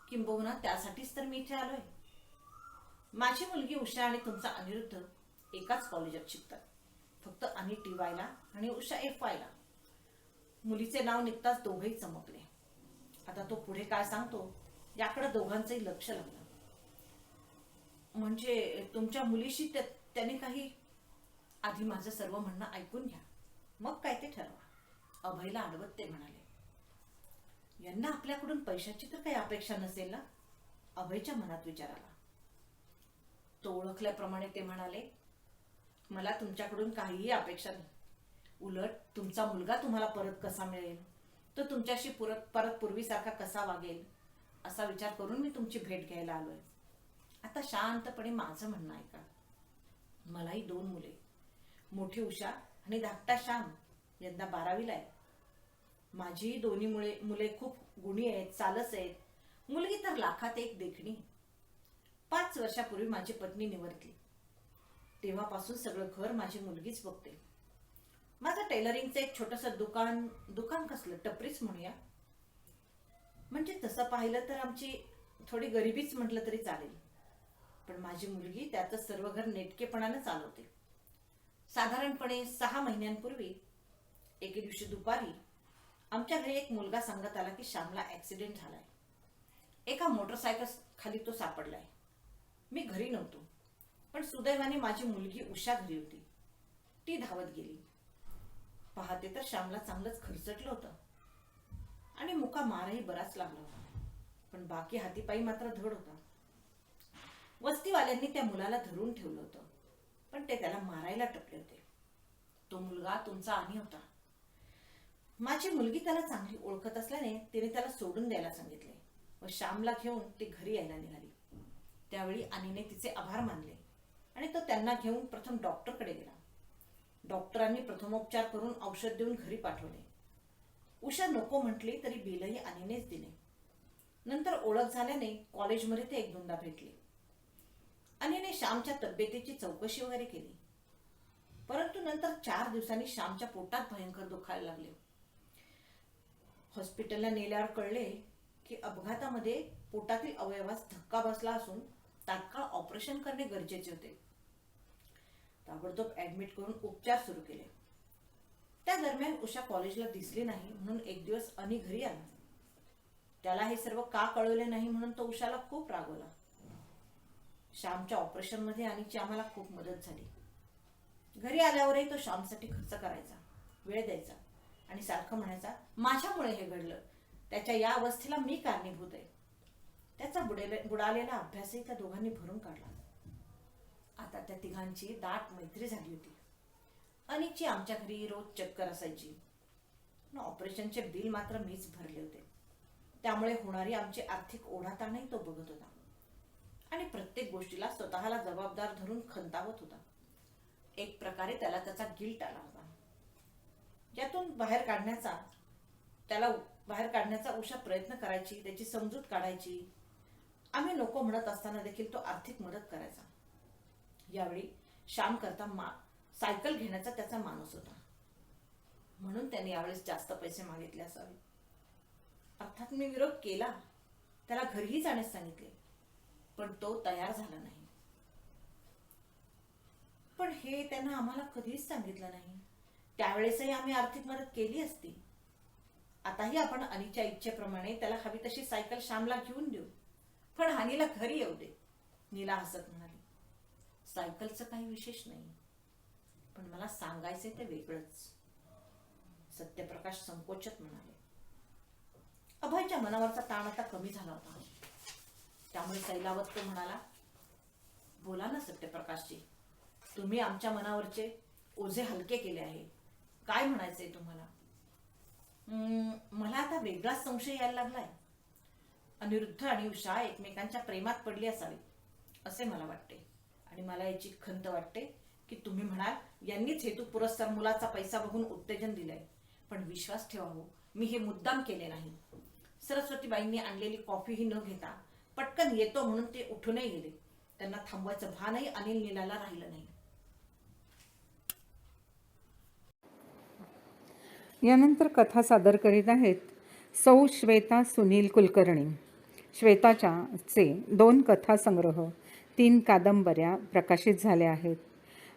किंबहुना त्यासाठीच तर मी इथे आलोय. माझी मुलगी उषा आणि तुमचा अनिरुद्ध एकाच कॉलेजात शिकतात. फक्त आणि TY ला आणि उषा FY ला. मुलीचे नाव निघताच दोघेही चमकले. आता तो पुढे काय सांगतो याकडे दोघांचंही लक्ष लागलं. म्हणजे तुमच्या मुलीशी त्याने काही... आधी माझं सर्व म्हणणं ऐकून घ्या, मग काय ते ठरवा. अभयला अडवत ते म्हणाले. यांना आपल्याकडून पैशाची तर काही अपेक्षा नसेल ना? अभयच्या मनात विचार आला. तो ओळखल्याप्रमाणे ते म्हणाले, मला तुमच्याकडून काहीही अपेक्षा नाही. उलट तुमचा मुलगा तुम्हाला परत कसा मिळेल, तो तुमच्याशी परत पूर्वीसारखा कसा वागेल असा विचार करून मी तुमची भेट घ्यायला आलोय. आता शांतपणे माझं म्हणणं ऐका. मलाही 2 मुले, मोठी उषा आणि धाकटा श्याम, यंदा 12वीला आहे. माझी दोन्ही मुले खूप गुणी आहेत, सालस आहेत. मुलगी तर लाखात एक देखणी. 5 वर्षापूर्वी माझी पत्नी निवर्तली. तेव्हापासून सगळं घर माझी मुलगीच बघते. माझं टेलरिंगचं एक छोटंसं दुकान कसलं, टपरीच म्हणूया. म्हणजे तसं पाहिलं तर आमची थोडी गरिबीच म्हटलं तरी चालेल. पण माझी मुलगी त्यातच सर्व घर नेटकेपणानं चालवते. साधारणपणे 6 महिन्यांपूर्वी एके दिवशी दुपारी आमच्या घरी एक मुलगा सांगत आला की श्यामला ऍक्सिडेंट झालाय. एका मोटरसायकल खाली तो सापडलाय. मी घरी नव्हतो, पण सुदैवाने माझी मुलगी उषा घरी होती. ती धावत गेली. पाहते तर श्यामला चांगलंच खरचटलं होतं आणि मुका मारही बराच लागला होता. पण बाकी हातीपायी मात्र धड होता. वस्तीवाल्यांनी त्या मुलाला धरून ठेवलं होतं, पण ते त्याला मारायला टपले होते. तो मुलगा तुमचा आणि होता. माझी मुलगी त्याला चांगली ओळखत असल्याने तिने त्याला सोडून द्यायला सांगितले व श्यामला घेऊन ती घरी यायला निघाली. त्यावेळी अनिने तिचे आभार मानले आणि तो त्यांना घेऊन प्रथम डॉक्टरकडे गेला. डॉक्टरांनी प्रथमोपचार करून औषध देऊन घरी पाठवले. उषा नको म्हटली तरी बिलही अनिनेच दिले. नंतर ओळख झाल्याने कॉलेजमध्ये ते 1-2दा भेटले. अनिने श्यामच्या तब्येतीची चौकशी वगैरे केली. परंतु नंतर 4 दिवसांनी श्यामच्या पोटात भयंकर दुखायला लागले. हॉस्पिटलला नेल्यावर कळले की अपघातामध्ये पोटातील अवयवास धक्का बसला असून तात्काळ ऑपरेशन करणे गरजेचे होते. ताबडतोब ऍडमिट करून उपचार सुरू केले. त्या दरम्यान उषा कॉलेजला दिसली नाही म्हणून एक दिवस अनी घरी आला. त्याला हे सर्व का कळवले नाही म्हणून तो उषाला खूप रागवला. श्यामच्या ऑपरेशन मध्ये अनीची आम्हाला खूप मदत झाली. घरी आल्यावरही तो श्यामसाठी खर्च करायचा, वेळ द्यायचा आणि सारखं म्हणायचा, माझ्यामुळे हे घडलं, त्याच्या या अवस्थेला मी कारणीभूत आहे. त्याचा बुडालेला अभ्यासही त्या दोघांनी भरून काढला. आता त्या तिघांची दाट मैत्री झाली होती. अनिकची आमच्या घरी रोज चक्कर असायची. ऑपरेशनचे बिल मात्र मीच भरले होते. त्यामुळे होणारी आमची आर्थिक ओढाताणही तो बघत होता आणि प्रत्येक गोष्टीला स्वतःला जबाबदार धरून खंतावत होता. एक प्रकारे त्याला त्याचा गिल्ट आला होता. यातून त्याला बाहेर काढण्याचा उषा प्रयत्न करायची, त्याची समजूत काढायची. आम्ही नको म्हणत असताना देखील तो आर्थिक मदत करायचा. यावेळी श्याम करता सायकल घेण्याचा त्याचा मानस होता म्हणून त्याने यावेळेस जास्त पैसे मागितले असावे. अर्थात मी विरोध केला, त्याला घरीही जाण्यास सांगितले, पण तो तयार झाला नाही. पण हे त्यानं आम्हाला कधीच सांगितलं नाही. त्यावेळेसही आम्ही आर्थिक मदत केली असती. आताही आपण अनीच्या इच्छेप्रमाणे त्याला हवी तशी सायकल श्यामला घेऊन देऊ, पण हानीला घरी येऊ दे. नीला हसत म्हणाली, सायकलचं काही विशेष नाही, पण मला सांगायचे ते वेगळंच. सत्यप्रकाश संकोचत म्हणाले. अभयच्या मनावरचा ताण आता कमी झाला होता. त्यामुळे सैलावत तो म्हणाला, बोला ना सत्यप्रकाशजी, तुम्ही आमच्या मनावरचे ओझे हलके केले आहे. काय म्हणायचंय तुम्हाला? मला आता वेगळाच संशय यायला लागलाय. अनिरुद्ध आणि उषा एकमेकांच्या प्रेमात पडली असावी असे मला वाटते. आणि मला याची खंत वाटते की तुम्ही म्हणाल यांनीच हेतू पुरस्कार मुलाचा पैसा बघून उत्तेजन दिलंय. पण विश्वास ठेवा हो, मी हे मुद्दाम केले नाही. सरस्वतीबाईंनी आणलेली कॉफीही न घेता पटकन येतो म्हणून ते उठूनही गेले. त्यांना थांबवायचं भानही अनिल नीलाला राहिलं नाही. यानंतर कथा सादर करीत आहेत सौ श्वेता सुनील कुलकर्णी. श्वेताचे 2 कथासंग्रह, 3 कादंबऱ्या प्रकाशित झाल्या आहेत.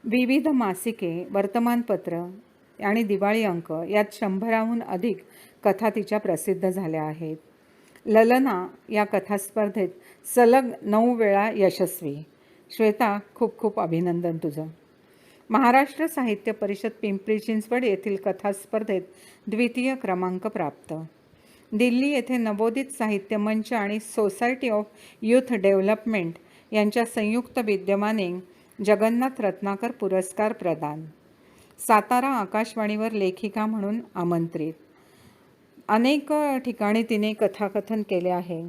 विविध मासिके, वर्तमानपत्र आणि दिवाळी अंक यात 100हून अधिक कथा तिच्या प्रसिद्ध झाल्या आहेत. ललना या कथास्पर्धेत सलग 9 वेळा यशस्वी. श्वेता, खूप खूप अभिनंदन तुझं. महाराष्ट्र साहित्य परिषद पिंपरी चिंचवड येथील कथास्पर्धेत 2य क्रमांक प्राप्त. दिल्ली येथे नवोदित साहित्य मंच आणि सोसायटी ऑफ यूथ डेव्हलपमेंट यांच्या संयुक्त विद्यमाने जगन्नाथ रत्नाकर पुरस्कार प्रदान. सातारा आकाशवाणीवर लेखिका म्हणून आमंत्रित. अनेक ठिकाणी तिने कथाकथन केले आहे.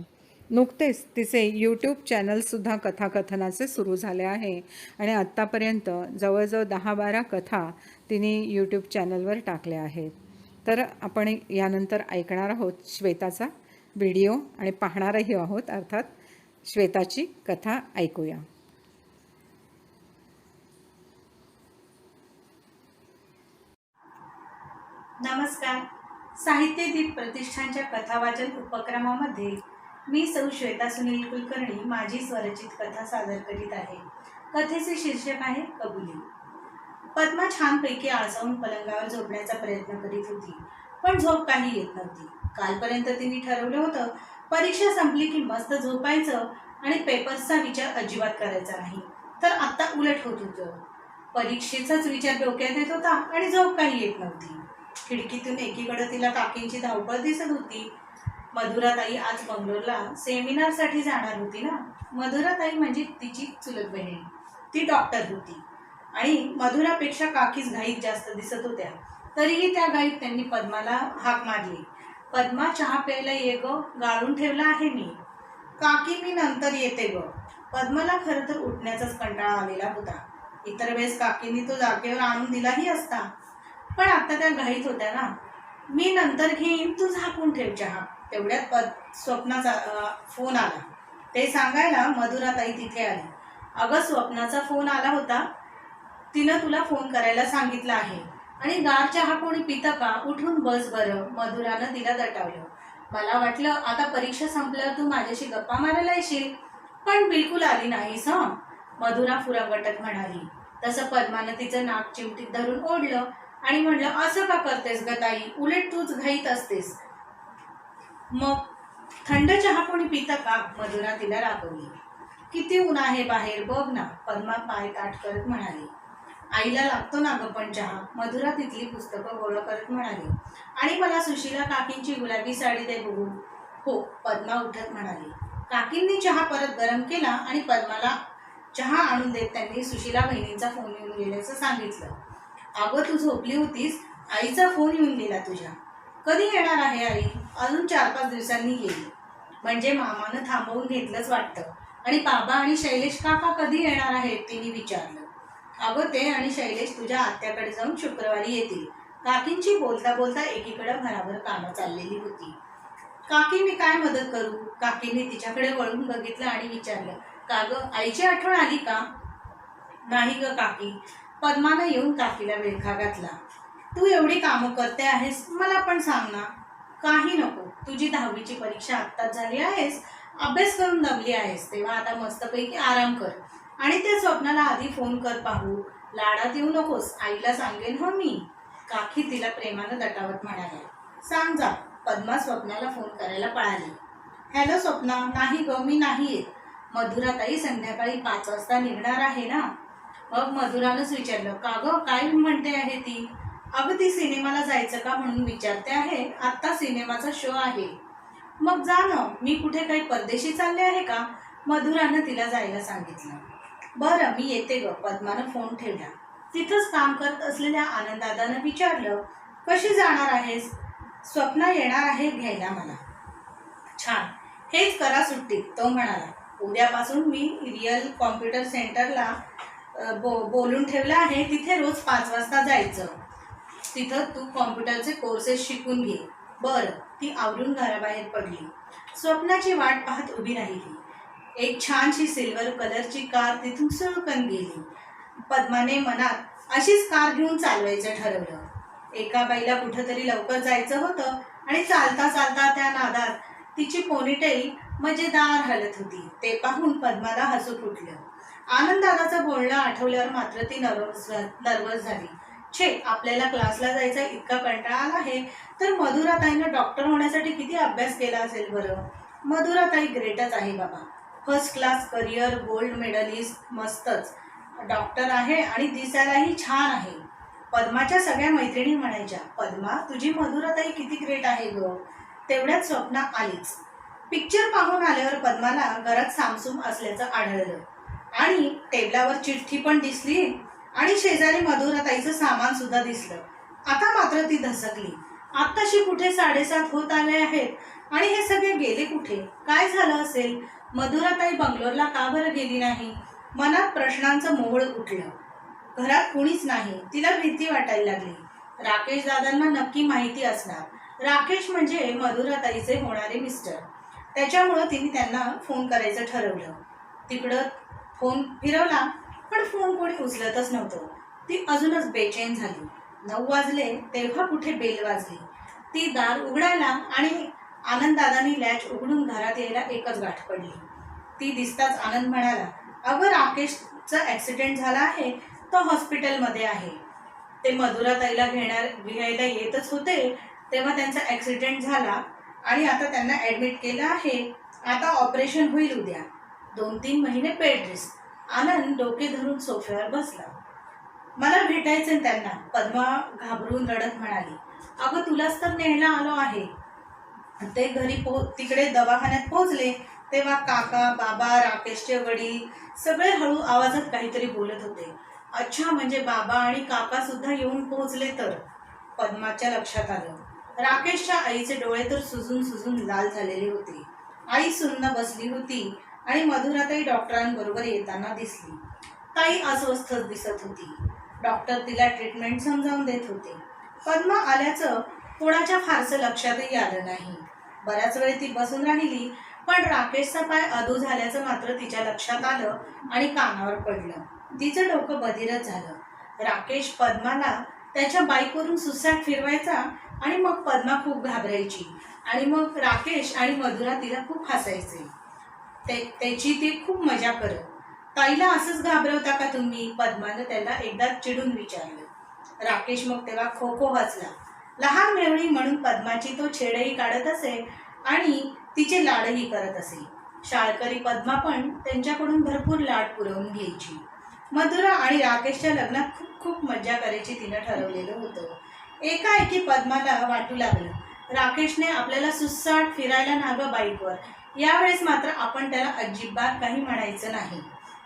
नुकतेच तिचे यूट्यूब चॅनलसुद्धा कथाकथनाचे सुरू झाले आहे आणि आत्तापर्यंत जवळजवळ 10-12 कथा तिने यूट्यूब चॅनलवर टाकल्या आहेत. तर आपण यानंतर ऐकणार आहोत श्वेताचा व्हिडिओ आणि पाहणारही आहोत. अर्थात श्वेताची कथा ऐकूया. नमस्कार. साहित्यदीप प्रतिष्ठानच्या कथावाचन उपक्रमामध्ये मी सौ श्वेता सुनील कुलकर्णी माझी स्वरचित कथा सादर करीत आहे. कथेचे शीर्षक आहे कबुली. पद्मा छानपैकी आळसावून पलंगावर झोपण्याचा प्रयत्न करीत होती, पण झोप काही येत नव्हती. कालपर्यंत तिने ठरवलं होतं परीक्षा संपली की मस्त झोपायचं आणि पेपर्सचा विचार अजिबात करायचा नाही. तर आता उलट होत होतं. परीक्षेचाच विचार डोक्यात येत होता आणि झोप काही येत नव्हती. खिडकीतून एकीकडे तिला काकींची धावपळ दिसत होती. मधुराताई आज बंगलोरला सेमिनारसाठी जाणार होती ना. मधुराताई म्हणजे तिची चुलत बहीण. ती डॉक्टर होती आणि मधुरापेक्षा काकीच घाईत जास्त दिसत होत्या. तरीही त्या घाईत त्यांनी पद्माला हाक मारली. पद्मा, चहा प्यायला ये ग, गाळून ठेवला आहे मी. काकी, मी नंतर येते ग. पद्माला खरं तर उठण्याचाच कंटाळा आलेला होता. इतर वेळेस काकींनी तो जागेवर आणून दिलाही असता, पण आता त्या घाईत होत्या ना. मी नंतर घेईन, तू झाकून ठेव चहा. तेवढ्यात स्वप्नाचा फोन आला. ते सांगायला मधुराताई तिथे आली. अगं, स्वप्नाचा फोन आला होता. तिनं तुला फोन करायला सांगितलं आहे. आणि गार चहा कोणी पितं का? उठून बस बरं, मधुरानं तिला दटावलं. मला वाटलं आता परीक्षा संपल्यावर तू माझ्याशी गप्पा मारायला येशील, पण बिलकुल आली नाहीस हं, मधुरा फुरंगटत म्हणाली. तसं पद्मानं तिचं नाक चिमटीत धरून ओढलं आणि म्हणलं, असं का करतेस ग ताई, उलट तूच घाईत असतेस. मग थंड चहा कोणी पितं का? मधुरा तिला रागवली. किती ऊन आहे बाहेर बघ ना, पद्मा पाय ताठ करत म्हणाली. आईला लागतो ना ग पण चहा, मधुरा तिथली पुस्तकं गोळा करत म्हणाली. आणि मला सुशीला काकींची गुलाबी साडी दे बघू. हो, पद्मा उठत म्हणाली. काकींनी चहा परत गरम केला आणि पद्माला चहा आणून देत त्यांनी सुशीला बहिणींचा फोन येऊन गेल्याचं सांगितलं. अगं तू झोपली होतीस, आईचा फोन येऊन गेला तुझ्या. कधी येणार आहे आई? अजून 4-5 दिवसांनी येईल. म्हणजे मामानं थांबवून घेतलंच वाटतं. आणि बाबा आणि शैलेश काका कधी येणार आहेत तिने विचारलं. अगं ते आणि शैलेश तुझ्या आत्याकडे जाऊन शुक्रवारी येतील. काकींची बोलता बोलता एकीकडे भराभर कामं चाललेली होती. काकी मी काय मदत करू? काकींनी तिच्याकडे वळून बघितलं आणि विचारलं. का ग, आईची आठवण आली का? नाही ग काकी, पद्मानं येऊन काकीला विळखा घातला. तू एवढी कामं करते आहेस, मला पण सांग ना. काही नको, तुझी 10वीची परीक्षा आत्ताच झाली आहेस, अभ्यास करून दमली आहेस, तेव्हा आता मस्तपैकी आराम कर. आणि त्या स्वप्नाला आधी फोन कर पाहू. लाडात येऊ नकोस, आईला सांगेन हो मी, काकी तिला प्रेमानं दटावत म्हणाल्या. सांग जा. पद्मा स्वप्नाला फोन करायला पळाली. हॅलो स्वप्ना. नाही ग, मी नाही येत. मधुराताई संध्याकाळी 5 वाजता निघणार आहे ना. मग मधुरानंच विचारलं. का ग, काय म्हणते आहे ती? अगं ती सिनेमाला जायचं का म्हणून विचारते आहे. आत्ता सिनेमाचा शो आहे. मग जा ना, मी कुठे काही परदेशी चालले आहे का? मधुरानं तिला जायला सांगितलं. बरं मी येते ग. पद्मानं फोन ठेवला. तिथंच काम करत असलेल्या आनंददादानं विचारलं. कशी जाणार आहेस? स्वप्ना येणार आहे घ्यायला मला. छान, हेच करा सुट्टीत, तो म्हणाला. उद्यापासून मी रिअल कॉम्प्युटर सेंटरला बोलून ठेवलं आहे, तिथे रोज 5 वाजता जायचं. तिथं तू कॉम्प्युटरचे कोर्सेस शिकून घे. बरं. ती आवरून घराबाहेर पडली. स्वप्नाची वाट पाहत उभी राहिली. एक छानशी सिल्वर कलरची कार तिथून सुळकन गेली. पद्माने मनात अशीच कार घेऊन चालवायचं ठरवलं. एका बाईला कुठंतरी लवकर जायचं होतं आणि चालता चालता त्या नादात तिची पोनीटेल मजेदार हलत होती. ते पाहून पद्माला हसू फुटलं. आनंददादाचं बोलणं आठवल्यावर मात्र ती नर्वस झाली. छे, आपल्याला क्लासला जायचा इतका कंटाळा आला आहे, तर मधुराताईनं डॉक्टर होण्यासाठी किती अभ्यास केला असेल बरं. मधुराताई ग्रेटच आहे बाबा. First class career, gold medalist, मस्तच. डॉक्टर आहे आणि दिसायलाही छान आहे. पद्माच्या सगळ्या मैत्रिणी म्हणायच्या, पद्मा तुझी मधुराताई किती ग्रेट आहे ग. तेवढ्यात स्वप्ना आलीच. पिक्चर पाहून आल्यावर पद्माला घरात सामसूम असल्याचं आढळलं आणि टेबलावर चिठ्ठी पण दिसली आणि शेजारी मधुराताईचं सामान सुद्धा दिसलं. आता मात्र ती धसकली. आत्ताशी कुठे 7:30 होत आले आहेत आणि हे सगळे गेले कुठे? काय झालं असेल? मधुराताई बंगलोरला का बरं गेली नाही? मनात प्रश्नांचं मोहोळ उठलं. घरात कुणीच नाही. तिला भीती वाटायला लागली. राकेश दादांना नक्की माहिती असणार. राकेश म्हणजे मधुराताईचे होणारे मिस्टर. त्याच्यामुळं तिने त्यांना फोन करायचं ठरवलं. तिकडं फोन फिरवला पण फोन कोणी उचलतच नव्हतं. ती अजूनच बेचैन झाली. 9 वाजले तेव्हा कुठे बेल वाजली. ती दार उघडायला आणि आनंददादांनी लॅच उघडून घरात यायला एकच गाठ पडली. ती दिसताच आनंद म्हणाला, अगं राकेशचा ॲक्सिडेंट झाला आहे, तो हॉस्पिटलमध्ये आहे. ते मधुराताईला घ्यायला येतच होते तेव्हा त्यांचा ॲक्सिडेंट झाला आणि आता त्यांना ॲडमिट केलं आहे. आता ऑपरेशन होईल उद्या. 2-3 महिने बेड रेस्ट. आनंद डोके धरून सोफ्यावर बसला. मला भेटायचं त्यांना. पद्मा घाबरून रडत म्हणाली, अगं तुलाच तर न्यायला आलो आहे. ते घरी तिकडे दवाखान्यात पोहोचले तेव्हा काका, बाबा, राकेशचे वडील सगळे हळू आवाजात काहीतरी बोलत होते. अच्छा, म्हणजे बाबा आणि काका सुद्धा येऊन पोहोचले तर. पद्माच्या लक्षात आलं. राकेशच्या आईचे डोळे तर सुजून लाल झालेले होते. आई सुन्न बसली होती आणि मधुराताई डॉक्टरांबरोबर येताना दिसली. ताई अस्वस्थच दिसत होती. डॉक्टर तिला ट्रीटमेंट समजावून देत होते. पद्मा आल्याचं कोणाच्या फारसं लक्षातही आलं नाही. बऱ्याच वेळ ती बसून राहिली पण राकेशचा पाय अधू झाल्याचं मात्र तिच्या लक्षात आलं आणि कानावर पडलं. तिचं डोकं बधिरच झालं. राकेश पद्माला त्याच्या बाईकवरून सुसाट फिरवायचा आणि मग पद्मा खूप घाबरायची आणि मग राकेश आणि मधुरा तिला खूप हसायचे. त्याची ती खूप मजा करत. ताईला असंच घाबरवता का तुम्ही? पद्मानं त्याला एकदा चिडून विचारलं. राकेश मग तेव्हा खो खो हसला. लहान मेवणी म्हणून पद्माची तो छेडही काढत असे आणि तिचे लाडही करत असे. शाळकरी पद्मा पण त्यांच्याकडून भरपूर लाड पुरवून घ्यायची. मधुरा आणि राकेशच्या लग्नात खूप खूप मजा करायची तिनं ठरवलेलं होतं. एकाएकी पद्माला वाटू लागलं, राकेशने आपल्याला सुसाट फिरायला नागं बाईकवर. यावेळेस मात्र आपण त्याला अजिबात काही म्हणायचं नाही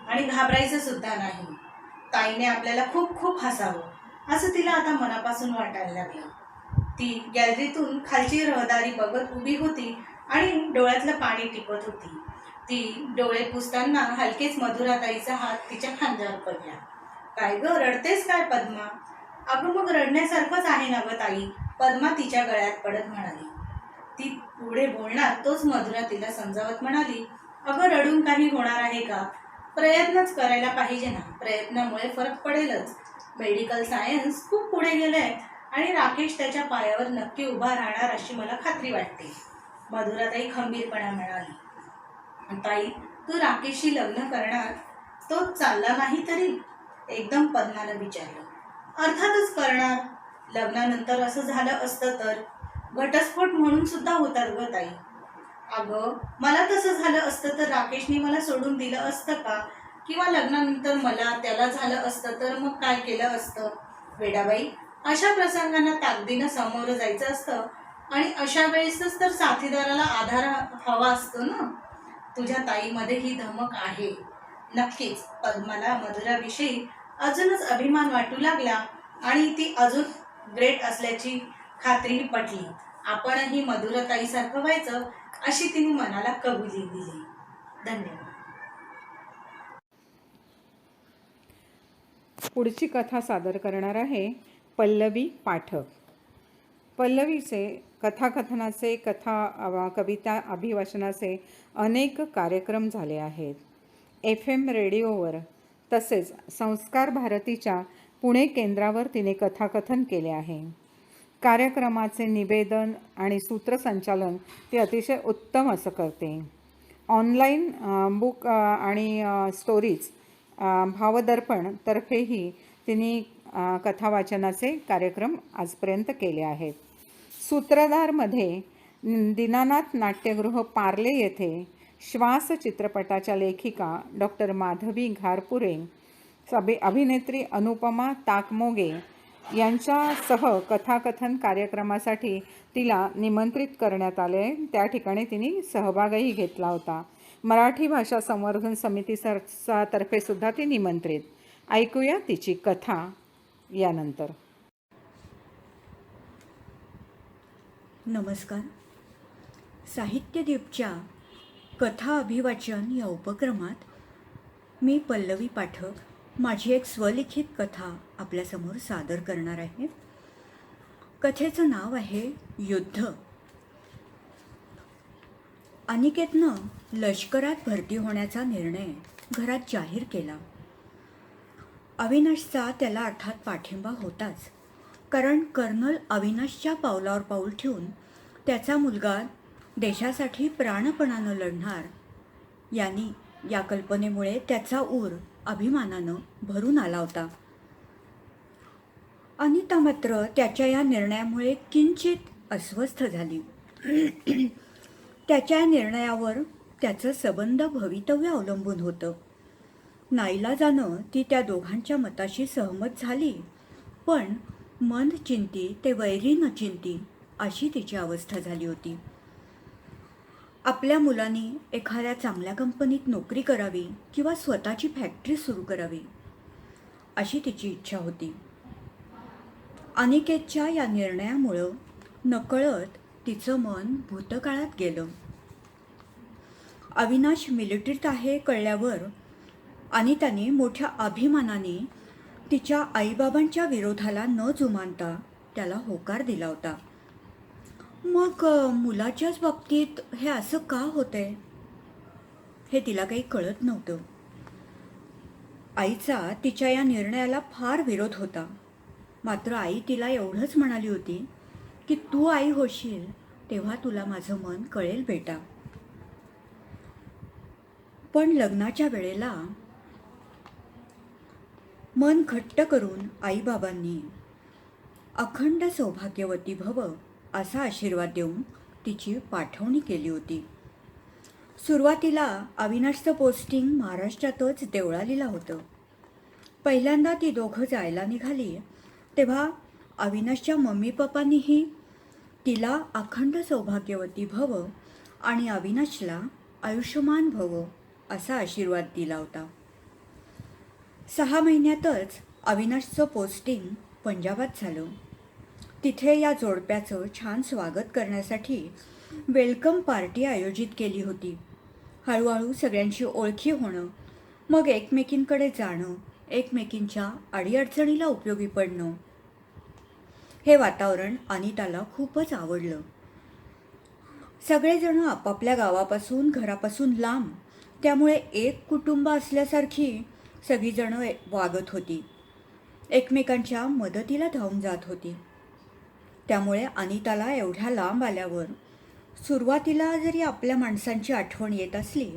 आणि घाबरायचं सुद्धा नाही. ताईने आपल्याला खूप खूप हसावं असं तिला आता मनापासून वाटायला लागलं. ती गॅलरीतून खालची रहदारी बघत उभी होती आणि डोळ्यातलं पाणी टिपत होती. ती डोळे पुसताना हलकेच मधुराताईचा हात तिच्या खांद्यावर पडला. काय ग, रडतेस काय पद्मा? अगं मग रडण्यासारखंच आहे ना ग ताई, पद्मा तिच्या गळ्यात पडत म्हणाली. ती पुढे बोलणार तोच मधुरा तिला समजावत म्हणाली, अगं रडून काही होणार आहे का? प्रयत्नच करायला पाहिजे ना, प्रयत्नामुळे फरक पडेलच. मेडिकल सायन्स खूप पुढे गेलंय आणि राकेश त्याच्या पायावर नक्की उभा राहणार अशी मला खात्री वाटते. मधुराताई खंबीरपणा म्हणाली. ताई, तू राकेशशी लग्न करणार? तो चालला नाही तरी? एकदम पद्मानं विचारलं. अर्थातच करणार. लग्नानंतर असं झालं असतं तर घटस्फोट म्हणून सुद्धा होतात ग ताई. अगं, मला तसं झालं असतं तर राकेशने मला सोडून दिलं असतं का? किंवा लग्नानंतर मला त्याला झालं असतं तर मग काय केलं असतं? वेडाबाई, अशा प्रसंगांना ताकदीनं सामोरं जायचं असतं आणि अशा वेळेसच तर साथीदाराला आधार हवा असतो ना. तुझ्या ताईमध्ये ही धमक आहे. नक्कीच. पद्माला मधुराविषयी अजूनच अभिमान वाटू लागला आणि ती अजून ग्रेट असल्याची खात्री पटली. आपणही मधुराताईसारखं व्हायचं अशी तिने मनाला कबुली दिली. धन्यवाद. पुढची कथा सादर करणार आहे पल्लवी पाठक. पल्लवीचे कथाकथनाचे कविता अभिवाचनाचे अनेक कार्यक्रम झाले आहेत. FM रेडिओवर तसेच संस्कार भारतीच्या पुणे केंद्रावर तिने कथाकथन केले आहे. कार्यक्रमाचे निवेदन आणि सूत्रसंचालन ती अतिशय उत्तम असं करते. ऑनलाईन बुक आणि स्टोरीज भावदर्पण तर्फेही तिने कथावाचनाचे कार्यक्रम आजपर्यंत केले आहेत. सूत्रधारमध्ये दीनानाथ नाट्यगृह पार्ले येथे श्वास चित्रपटाच्या लेखिका डॉक्टर माधवी घारपुरे, अभिनेत्री अनुपमा ताकमोगे यांच्यासह कथाकथन कार्यक्रमासाठी तिला निमंत्रित करण्यात आले. त्या ठिकाणी तिने सहभागही घेतला होता. मराठी भाषा संवर्धन समितीचा तर्फे सुद्धा ती निमंत्रित. ऐकूया तिची कथा यानंतर. नमस्कार. साहित्यदीपच्या कथा अभिवाचन या उपक्रमात मी पल्लवी पाठक माझी एक स्वलिखित कथा आपल्यासमोर सादर करणार आहे. कथेचं नाव आहे युद्ध. अनिकेतनं लष्करात भरती होण्याचा निर्णय घरात जाहीर केला. अविनाशचा त्याला अर्थात पाठिंबा होताच, कारण कर्नल अविनाशच्या पावलावर पाऊल ठेवून त्याचा मुलगा देशासाठी प्राणपणानं लढणार यांनी या कल्पनेमुळे त्याचा ऊर अभिमानानं भरून आला होता. अनिता मात्र त्याच्या या निर्णयामुळे किंचित अस्वस्थ झाली. त्याच्या निर्णयावर त्याचं सबंध भवितव्य अवलंबून होतं. नाईलाजानं ती त्या दोघांच्या मताशी सहमत झाली, पण मन चिंती ते वैरी न चिंती अशी तिची अवस्था झाली होती. आपल्या मुलांनी एखाद्या चांगल्या कंपनीत नोकरी करावी किंवा स्वतःची फॅक्टरी सुरू करावी अशी तिची इच्छा होती. अनिकेतच्या या निर्णयामुळं नकळत तिचं मन भूतकाळात गेलं. अविनाश मिलिटरीत आहे कळल्यावर अनिताने मोठ्या अभिमानाने तिच्या आईबाबांच्या विरोधाला न जुमानता त्याला होकार दिला होता. मग मुलाच्याच बाबतीत हे असं का होतंय हे तिला काही कळत नव्हतं. आईचा तिच्या या निर्णयाला फार विरोध होता. मात्र आई तिला एवढंच म्हणाली होती की तू आई होशील तेव्हा तुला माझं मन कळेल बेटा. पण लग्नाच्या वेळेला मन घट्ट करून आईबाबांनी अखंड सौभाग्यवती भव असा आशीर्वाद देऊन तिची पाठवणी केली होती. सुरुवातीला अविनाशचं पोस्टिंग महाराष्ट्रातच देवळालीला होतं. पहिल्यांदा ती दोघं जायला निघाली तेव्हा अविनाशच्या मम्मी पप्पांनीही तिला अखंड सौभाग्यवती भव आणि अविनाशला आयुष्यमान भव असा आशीर्वाद दिला होता. 6 महिन्यातच अविनाशचं पोस्टिंग पंजाबात झालं. तिथे या जोडप्याचं छान स्वागत करण्यासाठी वेलकम पार्टी आयोजित केली होती. हळूहळू सगळ्यांची ओळखी होणं, मग एकमेकींकडे जाणं, एकमेकींच्या अडीअडचणीला उपयोगी पडणं, हे वातावरण अनिताला खूपच आवडलं. सगळेजण आपापल्या गावापासून घरापासून लांब, त्यामुळे एक कुटुंब असल्यासारखी सगळीजणं वागत होती. एकमेकांच्या मदतीला धावून जात होती. त्यामुळे अनिताला एवढ्या लांब आल्यावर सुरुवातीला जरी आपल्या माणसांची आठवण येत असली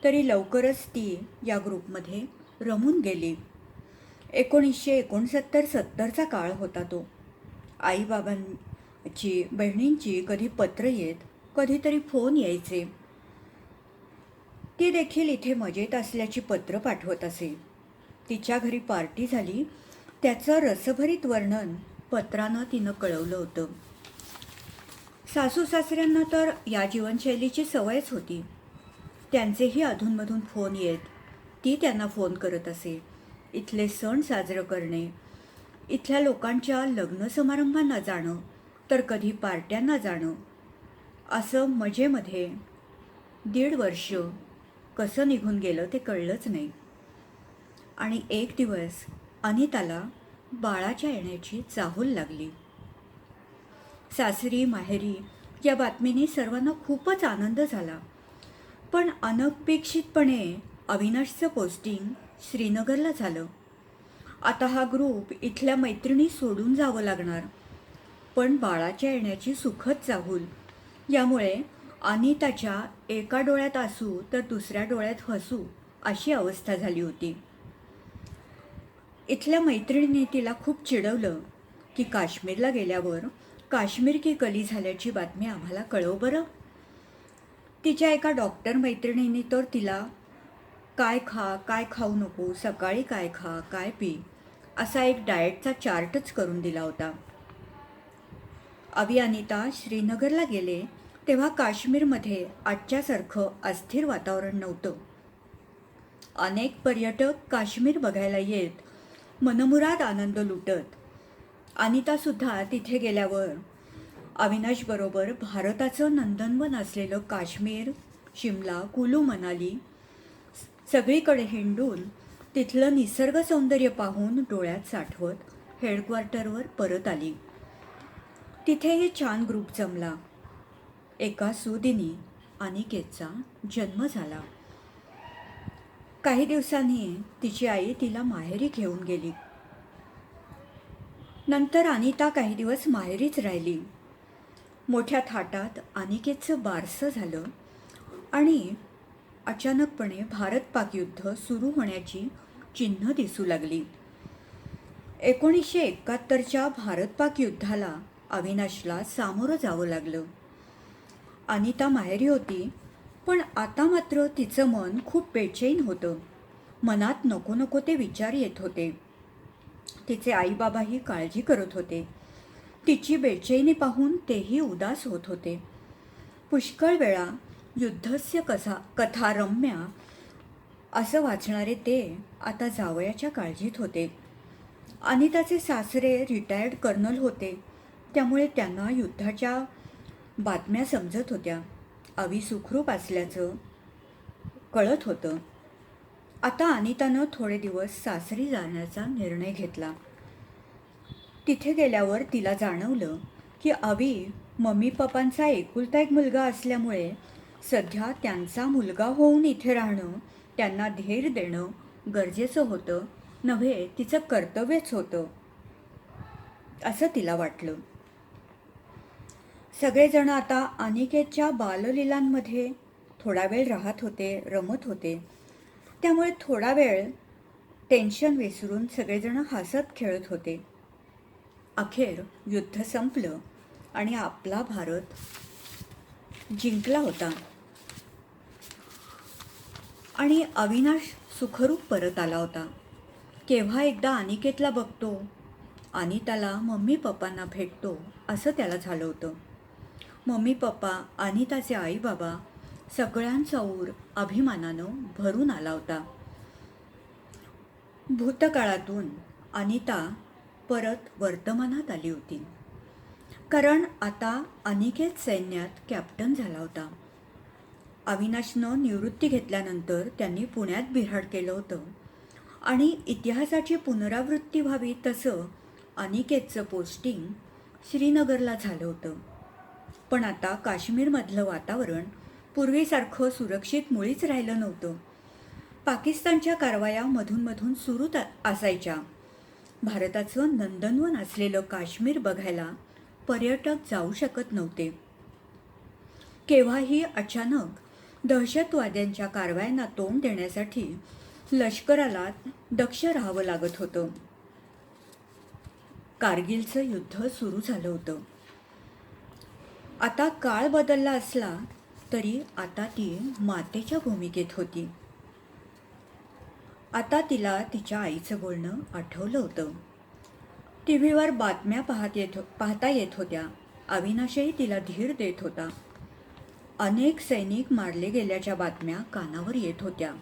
तरी लवकरच ती या ग्रुपमध्ये रमून गेली. 1969-70चा काळ होता तो. आईबाबांची, बहिणींची कधी पत्र येत, कधीतरी फोन यायचे. ती देखील इथे मजेत असल्याची पत्र पाठवत असे. तिच्या घरी पार्टी झाली त्याचं रसभरीत वर्णन पत्रानं तिनं कळवलं होतं. सासू सासऱ्यांना तर या जीवनशैलीची सवयच होती. त्यांचेही अधूनमधून फोन येत. ती त्यांना फोन करत असे. इथले सण साजरं करणे, इथल्या लोकांच्या लग्न समारंभांना जाणं, तर कधी पार्ट्यांना जाणं, असं मजेमध्ये 1.5 वर्ष कसं निघून गेलं ते कळलंच नाही. आणि एक दिवस अनिताला बाळाच्या येण्याची चाहूल लागली. सासरी माहेरी या बातमीने सर्वांना खूपच आनंद झाला. पण अनपेक्षितपणे अविनाशचं पोस्टिंग श्रीनगरला झालं. आता हा ग्रुप इथल्या मैत्रिणी सोडून जावं लागणार. पण बाळाच्या येण्याची सुखद चाहूल, यामुळे अनिताच्या एका डोळ्यात आसू तर दुसऱ्या डोळ्यात हसू अशी अवस्था झाली होती. इथल्या मैत्रिणींनी तिला खूप चिडवलं की काश्मीरला गेल्यावर काश्मीर की कली झाल्याची बातमी आम्हाला कळव बरं. तिच्या एका डॉक्टर मैत्रिणींनी तर तिला काय खा, काय खाऊ नको, सकाळी काय खा, काय पी, असा एक डाएटचा चार्टच करून दिला होता. अनिता श्रीनगरला गेले तेव्हा काश्मीरमध्ये आजच्यासारखं अस्थिर वातावरण नव्हतं. अनेक पर्यटक काश्मीर बघायला येत, मनमुराद आनंद लुटत. अनितासुद्धा तिथे गेल्यावर अविनाशबरोबर भारताचं नंदनवन असलेलं काश्मीर, शिमला, कुलू मनाली सगळीकडे हिंडून तिथलं निसर्ग सौंदर्य पाहून डोळ्यात साठवत हेडक्वार्टरवर परत आली. तिथेही छान ग्रुप जमला. एका सुदिनी अनिकेतचा जन्म झाला. काही दिवसांनी तिची आई तिला माहेरी घेऊन गेली. नंतर अनिता काही दिवस माहेरीच राहिली. मोठ्या थाटात अनिकेतचं बारसं झालं आणि अचानकपणे भारत-पाक युद्ध सुरू होण्याची चिन्ह दिसू लागली. 1971च्या भारत-पाक युद्धाला अविनाशला सामोरं जावं लागलं. अनिता माहेरी होती, पण आता मात्र तिचं मन खूप बेचैन होतं. मनात नको नको ते विचार येत होते. तिचे आईबाबाही काळजी करत होते. तिची बेचैनी पाहून तेही उदास होत होते. पुष्कळ वेळा युद्धस्य कथा रम्या असं वाचणारे ते आता जावयाच्या काळजीत होते. अनिताचे सासरे रिटायर्ड कर्नल होते, त्यामुळे त्यांना युद्धाच्या बातम्या समजत होत्या. अवी सुखरूप असल्याचं कळत होतं. आता अनितानं थोडे दिवस सासरी जाण्याचा निर्णय घेतला. तिथे गेल्यावर तिला जाणवलं की अवी मम्मी पप्पांचा एकुलता एक मुलगा असल्यामुळे सध्या त्यांचा मुलगा होऊन इथे राहणं, त्यांना धीर देणं गरजेचं होतं, नव्हे तिचं कर्तव्यच होतं असं तिला वाटलं. सगळेजण आता अनिकेतच्या बाललीलांमध्ये थोडा वेळ राहत होते, रमत होते. त्यामुळे थोडा वेळ टेन्शन विसरून सगळेजण हसत खेळत होते. अखेर युद्ध संपलं आणि आपला भारत जिंकला होता आणि अविनाश सुखरूप परत आला होता. केव्हा एकदा अनिकेतला बघतो आणि त्याला मम्मी पप्पांना भेटतो असं त्याला झालं होतं. मम्मी पप्पा, अनिताचे आई बाबा सगळ्यांचा ऊर अभिमानानं भरून आला होता. भूतकाळातून अनिता परत वर्तमानात आली होती, कारण आता अनिकेत सैन्यात कॅप्टन झाला होता. अविनाशनं निवृत्ती घेतल्यानंतर त्यांनी पुण्यात बिऱ्हाड केलं होतं आणि इतिहासाची पुनरावृत्ती व्हावी तसं अनिकेतचं पोस्टिंग श्रीनगरला झालं होतं. पण आता काश्मीरमधलं वातावरण पूर्वीसारखं सुरक्षित मुळीच राहिलं नव्हतं. पाकिस्तानच्या कारवाया मधून सुरू असायच्या. भारताचं नंदनवन असलेलं काश्मीर बघायला पर्यटक जाऊ शकत नव्हते. केव्हाही अचानक दहशतवाद्यांच्या कारवायांना तोंड देण्यासाठी लष्कराला दक्ष राहावं लागत होतं. कारगिलचं युद्ध सुरू झालं होतं. आता काळ बदलला असला तरी आता ती मातेच्या भूमिकेत होती. आता तिला तिच्या आईचं बोलणं आठवलं होतं. टीव्हीवर बातम्या पाहता येत होत्या. अविनाशही तिला धीर देत होता. अनेक सैनिक मारले गेल्याच्या बातम्या कानावर येत होत्या.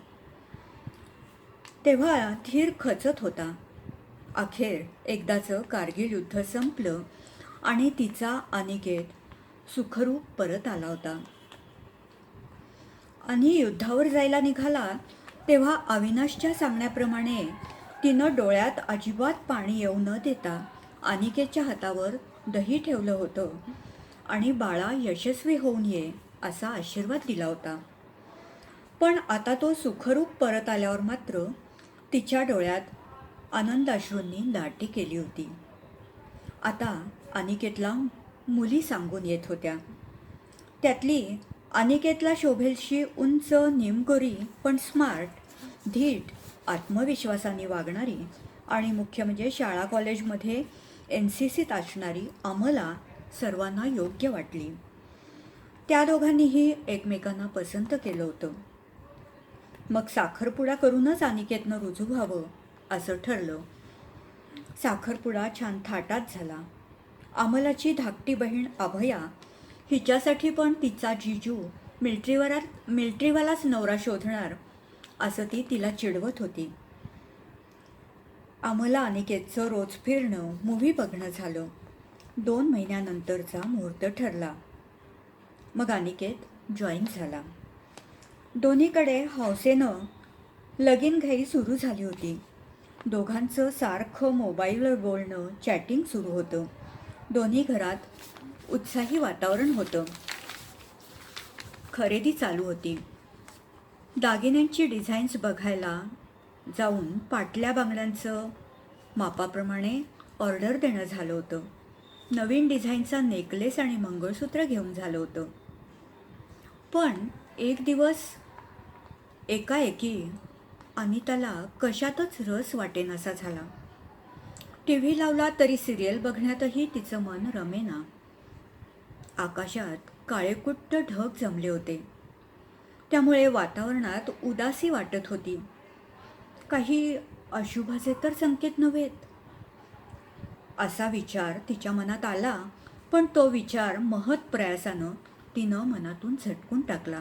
तेव्हा धीर खचत होता. अखेर एकदाचं कारगिल युद्ध संपलं आणि तिचा अनिकेत सुखरूप परत आला होता. आणि युद्धावर जायला निघाला तेव्हा अविनाशच्या सांगण्याप्रमाणे तिनं डोळ्यात अजिबात पाणी येऊ न देता अनिकेतच्या हातावर दही ठेवलं होतं आणि बाळा यशस्वी होऊन ये असा आशीर्वाद दिला होता. पण आता तो सुखरूप परत आल्यावर मात्र तिच्या डोळ्यात आनंदाश्रूंनी दाटी केली होती. आता अनिकेतला मुली सांगून येत होत्या. त्यातली अनिकेतला शोभेलशी उंच, निमगोरी पण स्मार्ट, धीट, आत्मविश्वासाने वागणारी आणि मुख्य म्हणजे शाळा कॉलेजमध्ये NCCत असणारी अमला सर्वांना योग्य वाटली. त्या दोघांनीही एकमेकांना पसंत केलं होतं. मग साखरपुडा करूनच अनिकेतनं रुजू व्हावं असं ठरलं. साखरपुडा छान थाटात झाला. अमलाची धाकटी बहीण अभया हिच्यासाठी पण तिचा जिजू मिलिटरीवालाच नवरा शोधणार असं ती तिला चिडवत होती. अमला अनिकेतचं रोज फिरणं, मूव्ही बघणं झालं. 2 महिन्यानंतरचा मुहूर्त ठरला. मग अनिकेत जॉईन झाला. दोन्हीकडे हौसेनं लगीनघाई सुरू झाली होती. दोघांचं सारखं मोबाईलवर बोलणं, चॅटिंग सुरू होतं. दोन्ही घरात उत्साही वातावरण होतं. खरेदी चालू होती. दागिन्यांची डिझाईन्स बघायला जाऊन पाटल्या बांगड्यांचं मापाप्रमाणे ऑर्डर देणं झालं होतं. नवीन डिझाईनचा नेकलेस आणि मंगळसूत्र घेऊन झालं होतं. पण एक दिवस एकाएकी अनिताला कशातच रस वाटेनासा झाला. TV लावला तरी सिरियल बघण्यातही तिचं मन रमेना. आकाशात काळेकुट्ट ढग जमले होते. त्यामुळे वातावरणात उदासी वाटत होती. काही अशुभाचे तर संकेत नव्हेत असा विचार तिच्या मनात आला. पण तो विचार महत् प्रयासानं तिनं मनातून झटकून टाकला.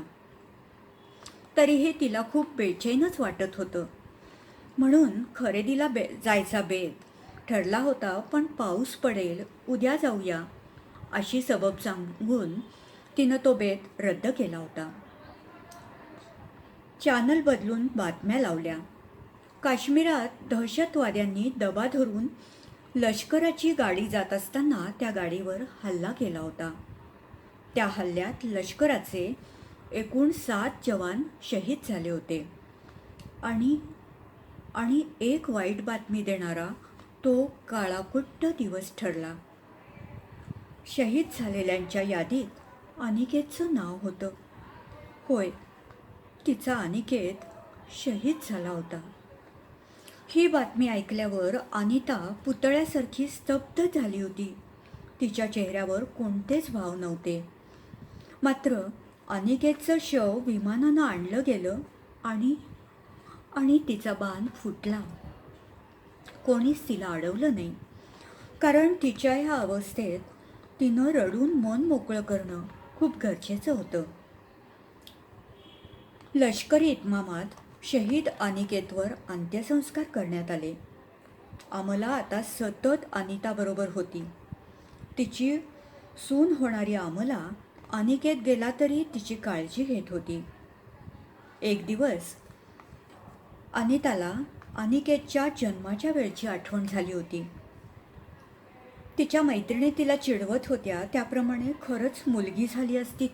तरीही तिला खूप बेचैनच वाटत होतं. म्हणून खरेदीला जायचा बेत ठरला होता. पण पाऊस पडेल, उद्या जाऊया अशी सबब सांगून तिनं तो बेत रद्द केला होता. चॅनल बदलून बातम्या लावल्या. काश्मीरात दहशतवाद्यांनी दबा धरून लष्कराची गाडी जात असताना त्या गाडीवर हल्ला केला होता. त्या हल्ल्यात लष्कराचे एकूण 7 जवान शहीद झाले होते आणि आणि एक वाईट बातमी देणारा तो काळाकुट्ट दिवस ठरला. शहीद झालेल्यांच्या यादीत अनिकेतचं नाव होतं. होय, तिचा अनिकेत शहीद झाला होता. ही बातमी ऐकल्यावर अनिता पुतळ्यासारखी स्तब्ध झाली होती. तिच्या चेहऱ्यावर कोणतेच भाव नव्हते. मात्र अनिकेतचं शव विमानानं आणलं गेलं आणि तिचा बाण फुटला. कोणीच तिला अडवलं नाही, कारण तिच्या ह्या अवस्थेत तिनं रडून मन मोकळं करणं खूप गरजेचं होतं. लष्करी इतमामात शहीद अनिकेतवर अंत्यसंस्कार करण्यात आले. अमला आता सतत अनिताबरोबर होती. तिची सून होणारी अमला अनिकेत गेला तरी तिची काळजी घेत होती. एक दिवस अनिताला अनिकेतच्या जन्माच्या वेळची आठवण झाली होती. तिच्या मैत्रिणी तिला चिडवत होत्या त्याप्रमाणे खरंच मुलगी झाली असती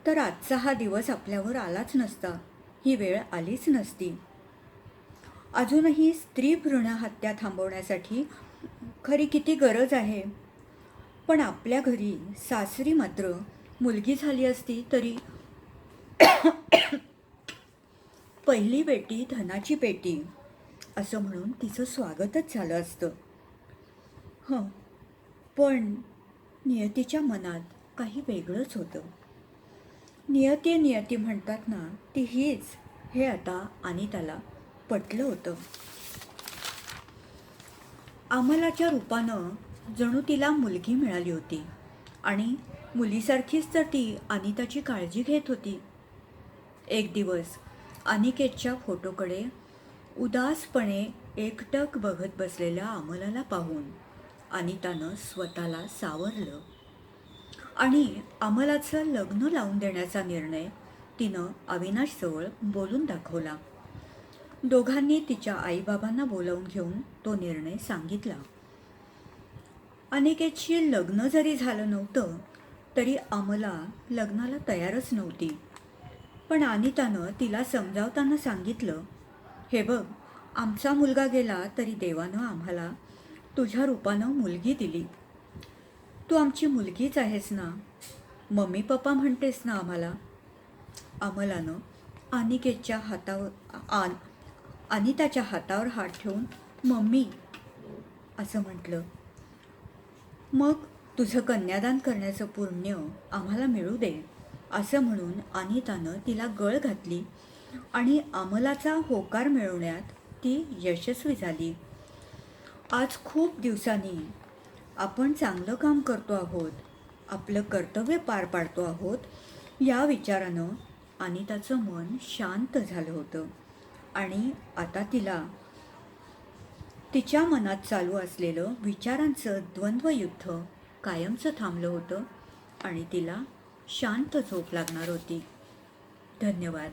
तर आजचा हा दिवस आपल्यावर आलाच नसता, ही वेळ आलीच नसती. अजूनही स्त्री भ्रूण हत्या थांबवण्यासाठी खरी किती गरज आहे, पण आपल्या घरी सासरी मात्र मुलगी झाली असती तरी पहिली बेटी धनाची पेटी असं म्हणून तिचं स्वागतच झालं असतं. पण नियतीच्या मनात काही वेगळंच होतं. नियती म्हणतात ना, ती हीच हे आता अनिताला पटलं होतं. अमलाच्या रूपानं जणू तिला मुलगी मिळाली होती आणि मुलीसारखीच तर ती अनिताची काळजी घेत होती. एक दिवस अनिकेतच्या फोटोकडे उदासपणे एकटक बघत बसलेल्या अमलाला पाहून अनितानं स्वतःला सावरलं आणि अमलाचं लग्न लावून देण्याचा निर्णय तिनं अविनाशजवळ बोलून दाखवला. दोघांनी तिच्या आईबाबांना बोलावून घेऊन तो निर्णय सांगितला. अनिकेतशी लग्न जरी झालं नव्हतं तरी अमला लग्नाला तयारच नव्हती. पण अनितानं तिला समजावताना सांगितलं, हे बघ, आमचा मुलगा गेला तरी देवानं आम्हाला तुझ्या रूपानं मुलगी दिली. तू आमची मुलगीच आहेस ना, मम्मी पप्पा म्हणतेस ना आम्हाला. अमलानं अनिकेतच्या अनिताच्या हातावर हात ठेवून मम्मी असं म्हटलं. मग तुझं कन्यादान करण्याचं पुण्य आम्हाला मिळू दे असं म्हणून अनितानं तिला गळ घातली आणि अमलाचा होकार मिळवण्यात ती यशस्वी झाली. आज खूप दिवसांनी आपण चांगलं काम करतो आहोत, आपलं कर्तव्य पार पाडतो आहोत, या विचारानं अनिताचं मन शांत झालं होतं आणि आता तिला तिच्या मनात चालू असलेलं विचारांचं द्वंद्वयुद्ध कायमचं थांबलं होतं आणि तिला शांत झोप लागणार होती. धन्यवाद.